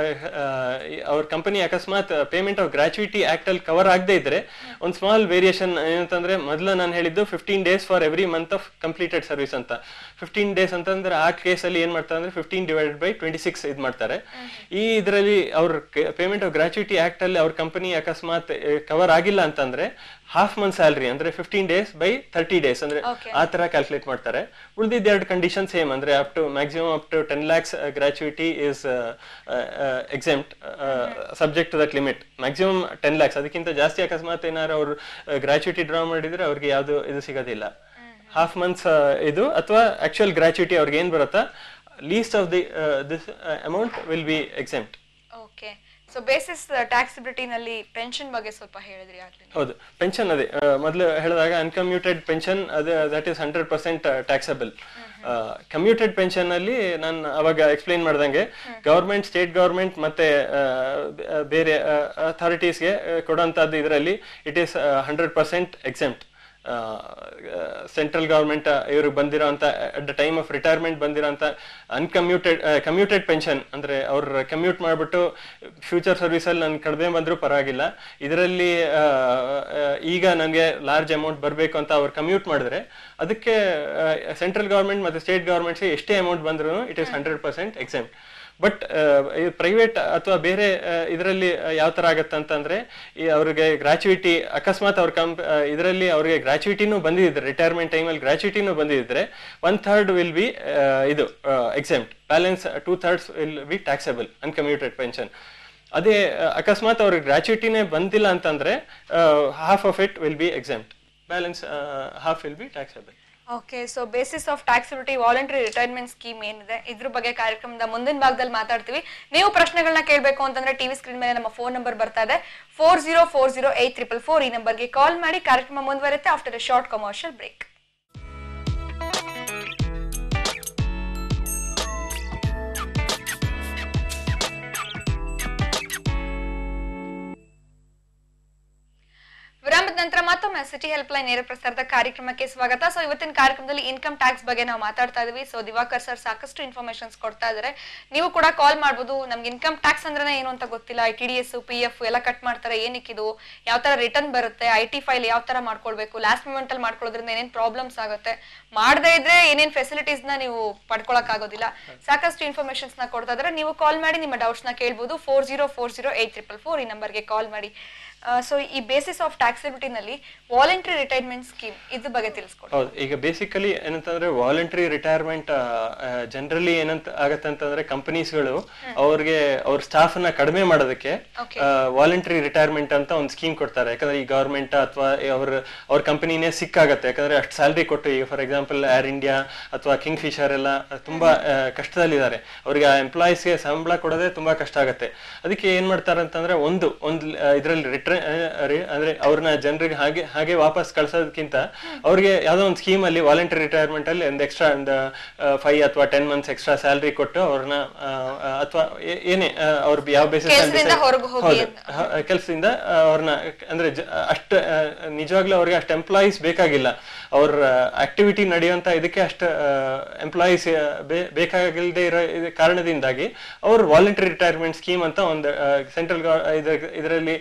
ಅವ್ರ ಕಂಪನಿ ಅಕಸ್ಮಾತ್ ಪೇಮೆಂಟ್ ಆಫ್ ಗ್ರಾಜುಯಿಟಿ ಆಕ್ಟ್ ಅಲ್ಲಿ ಕವರ್ ಆಗದೆ ಇದ್ರೆ ಒಂದು ಸ್ಮಾಲ್ ವೇರಿಯೇಷನ್ ಏನಂತಂದ್ರೆ, ಮೊದಲು ನಾನು ಹೇಳಿದ್ದು 15 days for every month of completed service ಅಂತ. 15 days ಅಂತಂದ್ರೆ ಆ ಕೇಸಲ್ಲಿ ಏನ್ ಮಾಡ್ತಾರೆ ಅಂದ್ರೆ 15/26 ಇದ್ ಮಾಡ್ತಾರೆ. ಈ ಇದರಲ್ಲಿ ಅವ್ರ ಪೇಮೆಂಟ್ ಆಫ್ ಗ್ರಾಚ್ಯುಟಿ ಆಕ್ಟ್ ಅಲ್ಲಿ ಅವ್ರ ಕಂಪನಿ ಅಕಸ್ಮಾತ್ ಕವರ್ ಆಗಿಲ್ಲ ಅಂತಂದ್ರೆ ಹಾಫ್ ಮಂತ್ ಸ್ಯಾಲರಿ ಅಂದ್ರೆ 15 days by 30 days ಅಂದ್ರೆ ಆ ತರ ಕ್ಯಾಲ್ಕುಲೇಟ್ ಮಾಡ್ತಾರೆ. ಉಳಿದಿದ್ದ ಎರಡು ಕಂಡೀಷನ್ ಸೇಮ್ ಅಂದ್ರೆ up to maximum up to 10 lakhs gratuity is exempt subject to that limit. Maximum 10 lakhs, ಅದಕ್ಕಿಂತ ಜಾಸ್ತಿ ಅಕಸ್ಮಾತ್ ಏನಾದ್ರು ಅವ್ರು ಗ್ರಾಚ್ಯುಟಿ ಡ್ರಾ ಮಾಡಿದ್ರೆ ಅವ್ರಿಗೆ ಯಾವ್ದು ಇದು ಸಿಗೋದಿಲ್ಲ. ಹಾಫ್ ಮಂತ್ಸ್ ಇದು ಅಥವಾ ಆಕ್ಚುಯಲ್ ಗ್ರಾಚ್ಯುಟಿ ಅವ್ರಿಗೆ ಏನ್ ಬರುತ್ತಾ, least of the this amount will be exempt. Okay, so basis taxability ನಲ್ಲಿ ಪೆನ್ಷನ್ ಬಗ್ಗೆ ಸ್ವಲ್ಪ ಹೇಳಿದ್ರಿ ಆಗ್ಲಿ. ಹೌದು, ಪೆನ್ಷನ್ ಅದೇ ಮೊದಲು ಹೇಳಿದಾಗ ಅನ್ಕಮ್ಯೂಟೆಡ್ ಪೆನ್ಷನ್ ಅದು that is 100% taxable. Commuted pension ಅಲ್ಲಿ ನಾನು ಅವಾಗ ಎಕ್ಸ್ಪ್ಲೈನ್ ಮಾಡ್ದಂಗೆ ಗವರ್ಮೆಂಟ್, ಸ್ಟೇಟ್ ಗವರ್ಮೆಂಟ್ ಮತ್ತೆ ಬೇರೆ ಅಥಾರಿಟೀಸ್ಗೆ ಕೊಡುವಂತದ್ದು ಇದರಲ್ಲಿ it is 100% exempt. Central government ಇವ್ರಿಗೆ ಬಂದಿರೋಂಥ at the time of retirement ಬಂದಿರೋಂಥ ಕಮ್ಯೂಟೆಡ್ ಪೆನ್ಷನ್ ಅಂದ್ರೆ ಅವ್ರು ಕಮ್ಯೂಟ್ ಮಾಡಿಬಿಟ್ಟು ಫ್ಯೂಚರ್ ಸರ್ವಿಸಲ್ಲಿ ನನ್ಗೆ ಕಡಿಮೆ ಬಂದರೂ ಪರವಾಗಿಲ್ಲ, ಇದರಲ್ಲಿ ಈಗ ನನಗೆ ಲಾರ್ಜ್ ಅಮೌಂಟ್ ಬರಬೇಕು ಅಂತ ಅವ್ರು ಕಮ್ಯೂಟ್ ಮಾಡಿದ್ರೆ ಅದಕ್ಕೆ ಸೆಂಟ್ರಲ್ ಗವರ್ಮೆಂಟ್ ಮತ್ತು ಸ್ಟೇಟ್ ಗವರ್ಮೆಂಟ್ಸ್ಗೆ ಎಷ್ಟೇ ಅಮೌಂಟ್ ಬಂದ್ರೂ it is 100% exempt. But private ಅಥವಾ ಬೇರೆ ಇದರಲ್ಲಿ ಯಾವ ತರ ಆಗತ್ತೆ ಅಂತಂದ್ರೆ ಅವ್ರಿಗೆ ಗ್ರಾಚ್ಯುಯಿಟಿ ಅಕಸ್ಮಾತ್ ಅವ್ರ ಇದರಲ್ಲಿ ಅವ್ರಿಗೆ ಗ್ರಾಚ್ಯುಯಿಟಿನೂ ಬಂದಿದ್ರೆ, ರಿಟೈರ್ಮೆಂಟ್ ಟೈಮಲ್ಲಿ ಗ್ರಾಚ್ಯುಯಿಟಿನೂ ಬಂದಿದ್ರೆ 1/3 ವಿಲ್ ಬಿ ಇದು exempt, balance 2/3 will be taxable uncommuted pension. ಅದೇ ಅಕಸ್ಮಾತ್ ಅವ್ರಿಗೆ ಗ್ರಾಚ್ಯುಯಿಟಿನೇ ಬಂದಿಲ್ಲ ಅಂತಂದ್ರೆ half of it will be exempt, balance half will be taxable. Okay, so basis of taxability voluntary retirement scheme ಏನಿದೆ ಇದ್ರ ಬಗ್ಗೆ ಕಾರ್ಯಕ್ರಮದ ಮುಂದಿನ ಭಾಗದಲ್ಲಿ ಮಾತಾಡ್ತೀವಿ. ನೀವು ಪ್ರಶ್ನೆಗಳನ್ನ ಕೇಳಬೇಕು ಅಂತಂದ್ರೆ ಟಿವಿ ಸ್ಕ್ರೀನ್ ಮೇಲೆ ನಮ್ಮ ಫೋನ್ ನಂಬರ್ ಬರ್ತಾ ಇದೆ 40408444. ಈ ನಂಬರ್ಗೆ ಕಾಲ್ ಮಾಡಿ. ಕಾರ್ಯಕ್ರಮ ಮುಂದುವರುತ್ತೆ after a short commercial break. ವಿರಾಮದ ನಂತರ ಮತ್ತೊಮ್ಮೆ ಸಿಟಿ ಹೆಲ್ಪ್ ಲೈನ್ ನೇರ ಪ್ರಸಾರದ ಕಾರ್ಯಕ್ರಮಕ್ಕೆ ಸ್ವಾಗತ. ಸೊ ಇವತ್ತಿನ ಕಾರ್ಯಕ್ರಮದಲ್ಲಿ ಇನ್ಕಮ್ ಟ್ಯಾಕ್ಸ್ ಬಗ್ಗೆ ನಾವು ಮಾತಾಡ್ತಾ ಇದೀವಿ. ಸೊ ದಿವಾಕರ್ ಸರ್ ಸಾಕಷ್ಟು ಇನ್ಫಾರ್ಮೇಶನ್ಸ್ ಕೊಡ್ತಾ ಇದಾರೆ. ನೀವು ಕೂಡ ಕಾಲ್ ಮಾಡ್ಬೋದು. ನಮ್ಗೆ ಇನ್ಕಮ್ ಟ್ಯಾಕ್ಸ್ ಅಂದ್ರೆ ಏನು ಅಂತ ಗೊತ್ತಿಲ್ಲ, TDS PF ಎಲ್ಲ ಕಟ್ ಮಾಡ್ತಾರೆ, ಏನಕ್ಕಿದು, ಯಾವ ತರ ರಿಟರ್ನ್ ಬರುತ್ತೆ, IT ಫೈಲ್ ಯಾವ ತರ ಮಾಡ್ಕೊಳ್ಬೇಕು, ಲಾಸ್ಟ್ ಮೂಮೆಂಟ್ ಅಲ್ಲಿ ಮಾಡ್ಕೊಳ್ಳೋದ್ರಿಂದ ಏನೇನ್ ಪ್ರಾಬ್ಲಮ್ಸ್ ಆಗುತ್ತೆ, ಮಾಡದೇ ಇದ್ರೆ ಏನೇನ್ ಫೆಸಿಲಿಟೀಸ್ ನ ನೀವು ಪಡ್ಕೊಳಕ್ ಆಗೋದಿಲ್ಲ, ಸಾಕಷ್ಟು ಇನ್ಫಾರ್ಮೇಶನ್ಸ್ ನ ಕೊಡ್ತಾ ಇದಾರೆ. ನೀವು ಕಾಲ್ ಮಾಡಿ ನಿಮ್ಮ ಡೌಟ್ಸ್ ನ ಕೇಳ್ಬೋದು 40408444. ಈ ನಂಬರ್ಗೆ ಕಾಲ್ ಮಾಡಿ. ಸೊ ಈ ಬೇಸಿಸ್ ಆಫ್ ಟ್ಯಾಕ್ಸಿಬಿಲಿಟಿ ನಲ್ಲಿ ವಾಲಂಟರಿ ರಿಟೈರ್ಮೆಂಟ್ ಸ್ಕೀಮ್ ಇದ್ರ ಬಗ್ಗೆ ತಿಳಿಸ್ಕೊಡಿ. ಹೌದು, ಈಗ ಬೇಸಿಕಲಿ ಏನಂತಂದ್ರೆ ವಾಲಂಟರಿ ರಿಟೈರ್ಮೆಂಟ್ ಜನರಲಿ ಏನಂತ ಆಗತ್ತೆ ಅಂತಂದ್ರೆ ಕಂಪನೀಸ್ಗಳು ಅವ್ರಿಗೆ ಅವ್ರ ಸ್ಟಾಫ್ ನ ಕಡಿಮೆ ಮಾಡೋದಕ್ಕೆ ವಾಲಂಟರಿ ರಿಟೈರ್ಮೆಂಟ್ ಅಂತ ಒಂದು ಸ್ಕೀಮ್ ಕೊಡ್ತಾರೆ. ಯಾಕಂದ್ರೆ ಈ ಗವರ್ಮೆಂಟ್ ಅಥವಾ ಅವ್ರ ಕಂಪನಿನೇ ಸಿಕ್ಕಾಗತ್ತೆ, ಯಾಕಂದ್ರೆ ಅಷ್ಟು ಸ್ಯಾಲ್ರಿ ಕೊಟ್ಟು, ಈಗ ಫಾರ್ ಎಕ್ಸಾಂಪಲ್ ಏರ್ ಇಂಡಿಯಾ ಅಥವಾ ಕಿಂಗ್ ಫಿಶರ್ ಎಲ್ಲ ತುಂಬಾ ಕಷ್ಟದಲ್ಲಿದ್ದಾರೆ, ಅವ್ರಿಗೆ ಆ ಎಂಪ್ಲಾಯೀಸ್ಗೆ ಸಂಬಳ ಕೊಡೋದೇ ತುಂಬಾ ಕಷ್ಟ ಆಗತ್ತೆ. ಅದಕ್ಕೆ ಏನ್ ಮಾಡ್ತಾರೆ ಅಂತಂದ್ರೆ ಒಂದು ಇದರಲ್ಲಿ ಅಂದ್ರೆ ಅವ್ರನ್ನ ಜನರಿಗೆ ಹಾಗೆ ವಾಪಸ್ ಕಳ್ಸೋದಕ್ಕಿಂತ ಅವ್ರಿಗೆ ಯಾವ್ದೋ ಒಂದು ಸ್ಕೀಮ್ ಅಲ್ಲಿ ವಾಲಂಟರಿ ರಿಟೈರ್ಮೆಂಟ್ ಅಲ್ಲಿ ಒಂದು ಎಕ್ಸ್ಟ್ರಾ ಒಂದು 5 ಅಥವಾ 10 months ಎಕ್ಸ್ಟ್ರಾ ಸ್ಯಾಲರಿ ಕೊಟ್ಟು ಅವ್ರನ್ನ ಅಥವಾ ಏನೇ ಅವ್ರ ಯಾವ ಬೇಸಿಸ್ ಕೆಲಸದಿಂದ ಅವ್ರನ್ನ ಅಂದ್ರೆ ಅಷ್ಟು ನಿಜವಾಗ್ಲೂ ಅವ್ರಿಗೆ ಅಷ್ಟು ಎಂಪ್ಲಾಯೀಸ್ ಬೇಕಾಗಿಲ್ಲ, ಅವ್ರ ಆಕ್ಟಿವಿಟಿ ನಡೆಯುವಂತ ಇದಕ್ಕೆ ಅಷ್ಟು ಎಂಪ್ಲಾಯೀಸ್ ಬೇಕಾಗಿಲ್ಲದೆ ಇರೋ ಕಾರಣದಿಂದಾಗಿ ಅವ್ರು ವಾಲಂಟರಿ ರಿಟೈರ್ಮೆಂಟ್ ಸ್ಕೀಮ್ ಅಂತ ಒಂದು ಸೆಂಟ್ರಲ್ ಇದರಲ್ಲಿ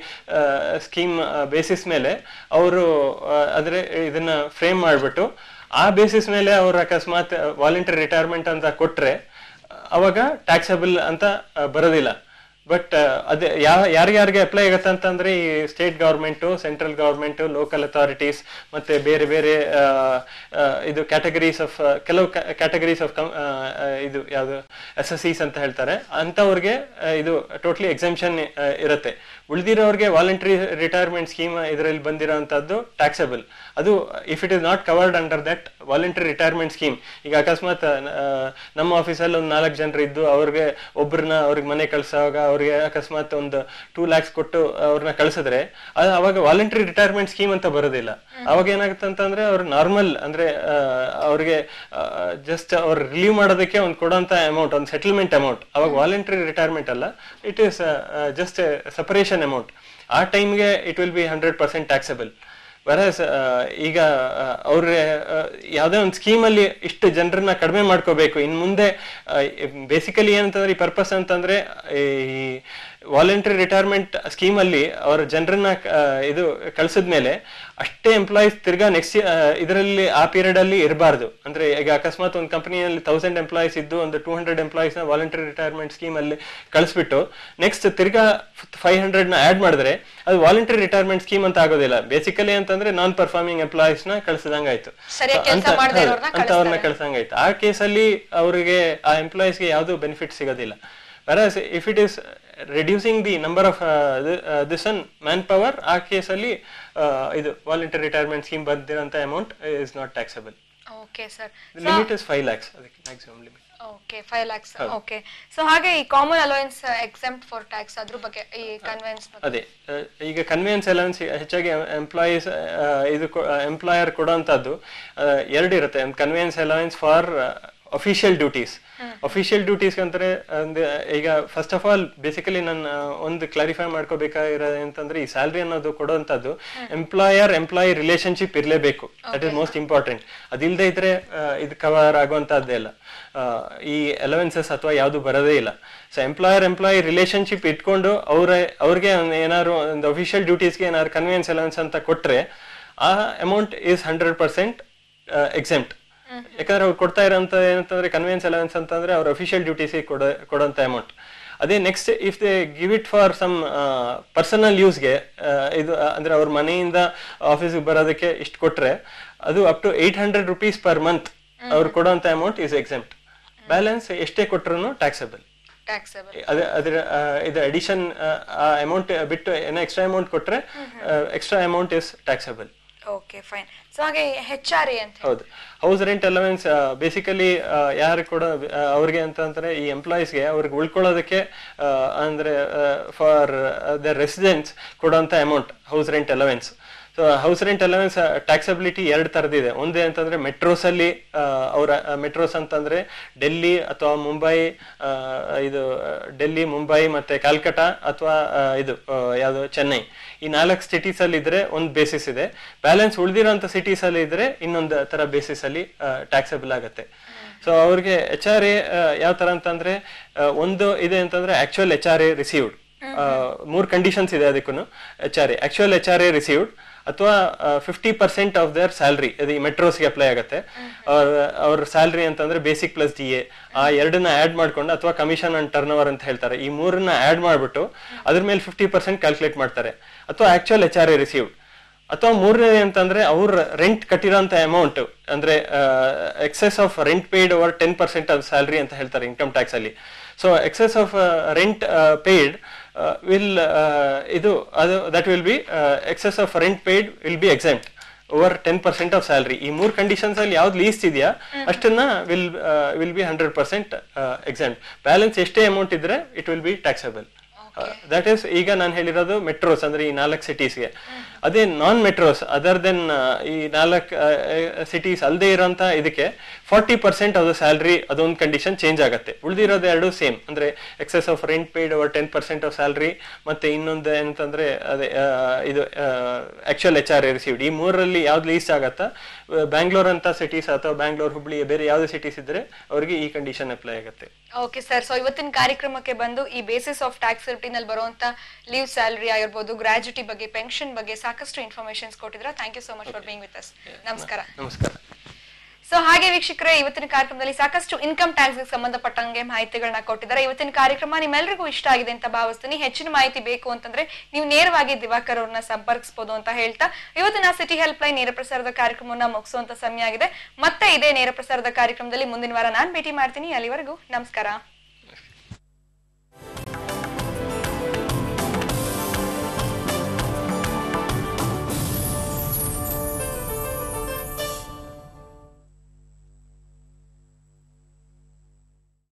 ಸ್ಕೀಮ್ ಬೇಸಿಸ್ ಮೇಲೆ ಅವರು ಅಂದ್ರೆ ಇದನ್ನ ಫ್ರೇಮ್ ಮಾಡ್ಬಿಟ್ಟು ಆ ಬೇಸಿಸ್ ಮೇಲೆ ಅವ್ರ ಅಕಸ್ಮಾತ್ ವಾಲಂಟರಿ ರಿಟೈರ್ಮೆಂಟ್ ಅಂತ ಕೊಟ್ರೆ ಅವಾಗ ಟ್ಯಾಕ್ಸಬಲ್ ಅಂತ ಬರೋದಿಲ್ಲ. ಬಟ್ ಅದೇ ಯಾರ್ಯಾರಿಗೆ ಅಪ್ಲೈ ಆಗತ್ತೆ ಅಂತಂದ್ರೆ ಈ state government, central government, local authorities ಮತ್ತೆ ಬೇರೆ ಬೇರೆ ಇದು ಕ್ಯಾಟಗರೀಸ್ ಆಫ್ ಕೆಲವು ಕ್ಯಾಟಗರೀಸ್ ಆಫ್ ಇದು ಯಾವ್ದು SSCs ಅಂತ ಹೇಳ್ತಾರೆ, ಅಂತವ್ರಿಗೆ ಇದು ಟೋಟಲಿ ಎಕ್ಸೆಂಪ್ಷನ್ ಇರುತ್ತೆ. ಉಳಿದಿರೋರಿಗೆ ವಾಲಂಟರಿ ರಿಟೈರ್ಮೆಂಟ್ ಸ್ಕೀಮ್ ಇದರಲ್ಲಿ ಬಂದಿರೋಂಥದ್ದು ಟ್ಯಾಕ್ಸಬಲ್. ಅದು if it is not covered under that voluntary retirement scheme. ಈಗ ಅಕಸ್ಮಾತ್ ನಮ್ಮ ಆಫೀಸಲ್ಲಿ ಒಂದು 4 ಜನರು ಇದ್ದು ಅವ್ರಿಗೆ ಅವ್ರಿಗೆ ಮನೆ ಕಳ್ಸೋವಾಗ ಅವ್ರಿಗೆ ಅಕಸ್ಮಾತ್ ಒಂದು 2 lakhs ಕೊಟ್ಟು ಅವ್ರನ್ನ ಕಳ್ಸಿದ್ರೆ ಅವಾಗ ವಾಲಂಟರಿ ರಿಟೈರ್ಮೆಂಟ್ ಸ್ಕೀಮ್ ಅಂತ ಬರೋದಿಲ್ಲ. ಅವಾಗ ಏನಾಗುತ್ತೆ ಅಂತಂದ್ರೆ ಅವ್ರು ನಾರ್ಮಲ್ ಅಂದ್ರೆ ಅವ್ರಿಗೆ ಜಸ್ಟ್ ಅವ್ರು ರಿಲೀವ್ ಮಾಡೋದಕ್ಕೆ ಒಂದು ಕೊಡೋಂತ ಅಮೌಂಟ್, ಒಂದು ಸೆಟಲ್ಮೆಂಟ್ ಅಮೌಂಟ್, ಅವಾಗ ವಾಲಂಟರಿ ರಿಟೈರ್ಮೆಂಟ್ ಅಲ್ಲ, it is just separation amount. ಆ ಟೈಮ್ಗೆ it will be 100% taxable. Versus ಈಗ ಅವ್ರ ಯಾವ್ದೇ ಒಂದು ಸ್ಕೀಮ್ ಅಲ್ಲಿ ಇಷ್ಟು ಜನರನ್ನ ಕಡಿಮೆ ಮಾಡ್ಕೋಬೇಕು ಇನ್ ಮುಂದೆ. ಬೇಸಿಕಲಿ ಏನಂತಂದ್ರೆ ಈ ಪರ್ಪಸ್ ಅಂತಂದ್ರೆ ಈ ವಾಲಂಟರಿ ರಿಟೈರ್ಮೆಂಟ್ ಸ್ಕೀಮ್ ಅಲ್ಲಿ ಅವ್ರ ಜನರನ್ನ ಇದು ಕಳ್ಸಿದ್ಮೇಲೆ ಅಷ್ಟೇ ಎಂಪ್ಲಾಯೀಸ್ ತಿರ್ಗಾ ನೆಕ್ಸ್ಟ್ ಇದರಲ್ಲಿ ಆ ಪೀರಿಯಡ್ ಅಲ್ಲಿ ಇರಬಾರ್ದು. ಅಂದ್ರೆ ಈಗ ಅಕಸ್ಮಾತ್ ಒಂದು ಕಂಪನಿಯಲ್ಲಿ 1000 ಎಂಪ್ಲಾಯೀಸ್ ಇದ್ದು ಒಂದು 200 ಎಂಪ್ಲಾಯೀಸ್ ನ ವಾಲಂಟರಿ ರಿಟೈರ್ಮೆಂಟ್ ಸ್ಕೀಮ್ ಅಲ್ಲಿ ಕಳಿಸ್ಬಿಟ್ಟು ನೆಕ್ಸ್ಟ್ ತಿರ್ಗಾ 500 ನ ಆಡ್ ಮಾಡಿದ್ರೆ ಅದು ವಾಲಂಟರಿ ರಿಟೈರ್ಮೆಂಟ್ ಸ್ಕೀಮ್ ಅಂತ ಆಗೋದಿಲ್ಲ. ಬೇಸಿಕಲಿ ಅಂತಂದ್ರೆ ನಾನ್ ಪರ್ಫಾರ್ಮಿಂಗ್ ಎಂಪ್ಲಾಯೀಸ್ ನ ಕಳ್ಸದಂಗಾಯ್ತು ಅಂತ ಅವ್ರನ್ನ ಕಳ್ಸಂಗಾಯ್ತು. ಆ ಕೇಸಲ್ಲಿ ಅವರಿಗೆ ಆ ಎಂಪ್ಲಾಯೀಸ್ಗೆ ಯಾವ್ದು ಬೆನಿಫಿಟ್ ಸಿಗೋದಿಲ್ಲ. Whereas if it is reducing the number of this one manpower, ಆ ಕೇಸಲ್ಲಿ ಇದು ವಾಲಂಟರಿ ರಿಟೈರ್ಮೆಂಟ್ ಸ್ಕೀಮ್ ಬಂದಿರೋಂಥ amount is not taxable. Okay sir. The limit is 5 lakhs, ಅದಕ್ಕೆ maximum limit. Okay 5 lakhs. Okay, so ಹಾಗೆ ಈ common allowance exempt for tax ಅದ್ರ ಬಗ್ಗೆ ಈ ಕನ್ವೆನ್ಸ್ ಅದೇ ಈಗ ಕನ್ವೆನ್ಸ್ ಅಲವೆನ್ಸ್ ಹೆಚ್ಚಾಗಿ ಎಂಪ್ಲಾಯೀಸ್ ಇದು ಎಂಪ್ಲಾಯರ್ ಕೊಡುವಂತದ್ದು ಎರಡು ಇರುತ್ತೆ. Conveyance allowance for official duties. Official duties ಅಂದ್ರೆ ಈಗ ಫಸ್ಟ್ ಆಫ್ ಆಲ್ ಬೇಸಿಕಲಿ ನಾನು ಒಂದು ಕ್ಲಾರಿಫೈ ಮಾಡ್ಕೋಬೇಕಾಗಿರೋದು ಅಂತಂದ್ರೆ ಈ ಸ್ಯಾಲ್ರಿ ಅನ್ನೋದು ಕೊಡುವಂತದ್ದು ಎಂಪ್ಲಾಯರ್ ರಿಲೇಶನ್ಶಿಪ್ ಇರಲೇಬೇಕು. That is most important. ಅದಿಲ್ಲದೆ ಇದ್ರೆ ಇದು ಕವರ್ ಆಗುವಂತದ್ದೇ ಇಲ್ಲ. ಈ ಅಲವೆನ್ಸಸ್ ಅಥವಾ ಯಾವುದು ಬರೋದೇ ಇಲ್ಲ. ಸೊ ಎಂಪ್ಲಾಯರ್ ರಿಲೇಶನ್ಶಿಪ್ ಇಟ್ಕೊಂಡು ಅವ್ರಿಗೆ ಏನಾದ್ರು ಒಂದು ಅಫಿಷಿಯಲ್ ಡ್ಯೂಟೀಸ್ಗೆ ಏನಾದ್ರು ಕನ್ವೆನ್ಸ್ ಅಲವೆನ್ಸ್ ಅಂತ ಕೊಟ್ರೆ ಆ ಅಮೌಂಟ್ ಈಸ್ 100% ಎಕ್ಸೆಂಪ್ಟ್. ಯಾಕಂದ್ರೆ ಅವ್ರು ಕೊಡ್ತಾ ಇರೋಂಥ ಏನಂತಂದ್ರೆ ಕನ್ವೆನ್ಸ್ ಅಲವೆನ್ಸ್ ಅಂತಂದ್ರೆ ಅವ್ರ ಅಫಿಷಿಯಲ್ ಡ್ಯೂಟೀಸ್ಗೆ ಕೊಡೋಂಥ ಅಮೌಂಟ್. ಅದೇ next if they give it for some personal ಯೂಸ್ಗೆ, ಇದು ಅಂದ್ರೆ ಅವ್ರ ಮನೆಯಿಂದ ಆಫೀಸ್ಗೆ ಬರೋದಕ್ಕೆ ಇಷ್ಟು ಕೊಟ್ರೆ ಅದು up to 800 rupees per month ಅವ್ರು ಕೊಡೋಂಥ ಅಮೌಂಟ್ ಈಸ್ ಎಕ್ಸೆಂಪ್ಟ್. ಬ್ಯಾಲೆನ್ಸ್ ಎಷ್ಟೇ ಕೊಟ್ರು ಟ್ಯಾಕ್ಸಬಲ್. ಅದ್ರ ಇದು ಅಡಿಷನ್ ಅಮೌಂಟ್ ಬಿಟ್ಟು ಏನೋ ಎಕ್ಸ್ಟ್ರಾ ಅಮೌಂಟ್ ಕೊಟ್ರೆ extra amount is taxable. Okay fine. So ಹಾಗೆ HRA ಅಂತ ಹೌದು, ಹೌಸ್ ರೆಂಟ್ ಅಲವೆನ್ಸ್ ಬೇಸಿಕಲಿ ಯಾರು ಕೂಡ ಅವ್ರಿಗೆ ಅಂತಂದ್ರೆ ಈ ಎಂಪ್ಲಾಯೀಸ್ಗೆ ಅವ್ರಿಗೆ ಉಳ್ಕೊಳ್ಳೋದಕ್ಕೆ ಅಂದ್ರೆ ಫಾರ್ ದ ರೆಸಿಡೆಂಟ್ಸ್ ಕೊಡುವಂತ amount house rent allowance. So house rent allowance taxability ಎರಡು ತರದಿದೆ. ಒಂದೇ ಅಂತಂದ್ರೆ ಮೆಟ್ರೋಸ್ ಅಲ್ಲಿ ಅವರ ಮೆಟ್ರೋಸ್ ಅಂತಂದ್ರೆ ಡೆಲ್ಲಿ ಅಥವಾ ಮುಂಬೈ, ಇದು ಡೆಲ್ಲಿ, ಮುಂಬೈ ಮತ್ತೆ ಕಲ್ಕಟಾ ಅಥವಾ ಇದು ಯಾವುದು ಚೆನ್ನೈ, ಈ 4 ಸಿಟೀಸ್ ಅಲ್ಲಿ ಇದ್ರೆ ಒಂದು ಬೇಸಿಸ್ ಇದೆ. ಬ್ಯಾಲೆನ್ಸ್ ಉಳಿದಿರೋಂಥ ಸಿಟೀಸ್ ಅಲ್ಲಿ ಇದ್ರೆ ಇನ್ನೊಂದು ತರ ಬೇಸಿಸ್ ಅಲ್ಲಿ ಟ್ಯಾಕ್ಸಬಲ್ ಆಗುತ್ತೆ. ಸೊ ಅವ್ರಿಗೆ HRA ಯಾವ ತರ ಅಂತಂದ್ರೆ ಒಂದು ಇದೆ ಅಂತಂದ್ರೆ ಆಕ್ಚುಯಲ್ HRA ರಿಸೀವ್ಡ್. 3 ಕಂಡೀಷನ್ಸ್ ಇದೆ ಅದಕ್ಕೂ. ಆಕ್ಚುಯಲ್ HRA ರಿಸೀವ್ಡ್ ಅಥವಾ 50% ಆಫ್ ದೇರ್ ಸ್ಯಾಲ್ರಿ, ಇದು ಮೆಟ್ರೋಸ್ಗೆ ಅಪ್ಲೈ ಆಗುತ್ತೆ. ಅವ್ರ ಸ್ಯಾಲ್ರಿ ಅಂತಂದ್ರೆ ಬೇಸಿಕ್ ಪ್ಲಸ್ DA, ಆ ಎರಡನ್ನ ಆಡ್ ಮಾಡ್ಕೊಂಡು ಅಥವಾ ಕಮಿಷನ್ ಅಂಡ್ ಟರ್ನ್ ಓವರ್ ಅಂತ ಹೇಳ್ತಾರೆ, ಈ ಮೂರನ್ನ ಆಡ್ ಮಾಡ್ಬಿಟ್ಟು ಅದ್ರ ಮೇಲೆ 50% ಕ್ಯಾಲ್ಕುಲೇಟ್ ಮಾಡ್ತಾರೆ. ಅಥವಾ ಆಕ್ಚುಯಲ್ HRA ರಿಸೀವ್ಡ್. ಅಥವಾ ಮೂರನೇ ಅಂತಂದ್ರೆ ಅವ್ರ ರೆಂಟ್ ಕಟ್ಟಿರೋಂಥ ಅಮೌಂಟ್ ಅಂದ್ರೆ excess of rent paid over 10% of salary ಅಂತ ಹೇಳ್ತಾರೆ ಇನ್ಕಮ್ ಟ್ಯಾಕ್ಸ್ ಅಲ್ಲಿ. So excess of rent paid will that will be excess of rent paid will be exempt over 10% of salary. ಈ 3 ಕಂಡೀಷನ್ಸ್ ಅಲ್ಲಿ ಯಾವ್ದು list ಇದೆಯಾ ಅಷ್ಟನ್ನ will be 100% exempt. Balance ಎಷ್ಟೇ amount ಇದ್ರೆ it will be taxable. That is ಈಗ ನಾನು ಹೇಳಿರೋದು ಮೆಟ್ರೋಸ್ ಅಂದ್ರೆ ಈ 4 ಸಿಟೀಸ್ಗೆ. ಅದೇ ನಾನ್ ಮೆಟ್ರೋಸ್ ಅದರ್ ದೆನ್ ಈ 4 ಸಿಟೀಸ್ ಅಲ್ಲದೆ ಇರೋಂತ ಇದಕ್ಕೆ 40% ಆಫ್ ದ ಸ್ಯಾಲ್ರಿ ಅದೊಂದು ಕಂಡೀಷನ್ ಚೇಂಜ್ ಆಗುತ್ತೆ. ಉಳಿದಿರೋದು ಎರಡು ಸೇಮ್, ಅಂದ್ರೆ excess of rent paid over 10% of salary ಮತ್ತೆ ಇನ್ನೊಂದು ಏನಂತಂದ್ರೆ ಅದೇ ಇದು ಆಕ್ಚುಯಲ್ HRA ರಿಸೀವ್ಡ್. ಈ ಮೂರರಲ್ಲಿ ಯಾವ್ದು ಲೀಸ್ಟ್ ಆಗತ್ತಾ, ಬ್ಯಾಂಗ್ಳೂರ್ ಅಂತ ಸಿಟೀಸ್ ಅಥವಾ ಬ್ಯಾಂಗ್ಳೂರ್, ಹುಬ್ಳಿ, ಬೇರೆ ಯಾವ್ದು ಸಿಟೀಸ್ ಇದ್ರೆ ಅವ್ರಿಗೆ ಈ ಕಂಡೀಷನ್ ಅಪ್ಲೈ ಆಗುತ್ತೆ. ಓಕೆ ಸರ್, ಸೊ ಇವತ್ತಿನ ಕಾರ್ಯಕ್ರಮಕ್ಕೆ ಬಂದು ಈ ಬೇಸಿಸ್ ಆಫ್ ಟ್ಯಾಕ್ಸ್ ನಲ್ಲಿ ಬರುವಂತ ಲೀವ್ ಸ್ಯಾಲರಿ ಆಗಿರ್ಬೋದು, ಗ್ರಾಜ್ಯುಟಿ ಬಗ್ಗೆ, ಪೆನ್ಷನ್ ಬಗ್ಗೆ ಸಾಕಷ್ಟು ಇನ್ಫಾರ್ಮೇಶನ್ಸ್ ಕೊಟ್ಟಿದ್ರ. Thank you so much for being with us. ನಮಸ್ಕಾರ. ನಮಸ್ಕಾರ. ಸೊ ಹಾಗೆ ವೀಕ್ಷಕರೇ, ಇವತ್ತಿನ ಕಾರ್ಯಕ್ರಮದಲ್ಲಿ ಸಾಕಷ್ಟು ಇನ್ಕಮ್ ಟ್ಯಾಕ್ಸ್ ಗೆ ಸಂಬಂಧಪಟ್ಟಂಗೆ ಮಾಹಿತಿಗಳನ್ನ ಕೊಟ್ಟಿದ್ದಾರೆ. ಇವತ್ತಿನ ಕಾರ್ಯಕ್ರಮ ನಿಮ್ಮೆಲ್ಲರಿಗೂ ಇಷ್ಟ ಆಗಿದೆ ಅಂತ ಭಾವಿಸ್ತೀನಿ. ಹೆಚ್ಚಿನ ಮಾಹಿತಿ ಬೇಕು ಅಂತಂದ್ರೆ ನೀವು ನೇರವಾಗಿ ದಿವಾಕರ್ ಅವ್ರನ್ನ ಸಂಪರ್ಕಿಸಬಹುದು ಅಂತ ಹೇಳ್ತಾ ಇವತ್ತಿನ ಸಿಟಿ ಹೆಲ್ಪ್ ಲೈನ್ ನೇರ ಪ್ರಸಾರದ ಕಾರ್ಯಕ್ರಮವನ್ನ ಮುಗಿಸುವಂತ ಸಮಯ ಆಗಿದೆ. ಮತ್ತೆ ಇದೇ ನೇರ ಪ್ರಸಾರದ ಕಾರ್ಯಕ್ರಮದಲ್ಲಿ ಮುಂದಿನ ವಾರ ನಾನ್ ಭೇಟಿ ಮಾಡ್ತೀನಿ. ಅಲ್ಲಿವರೆಗೂ ನಮಸ್ಕಾರ.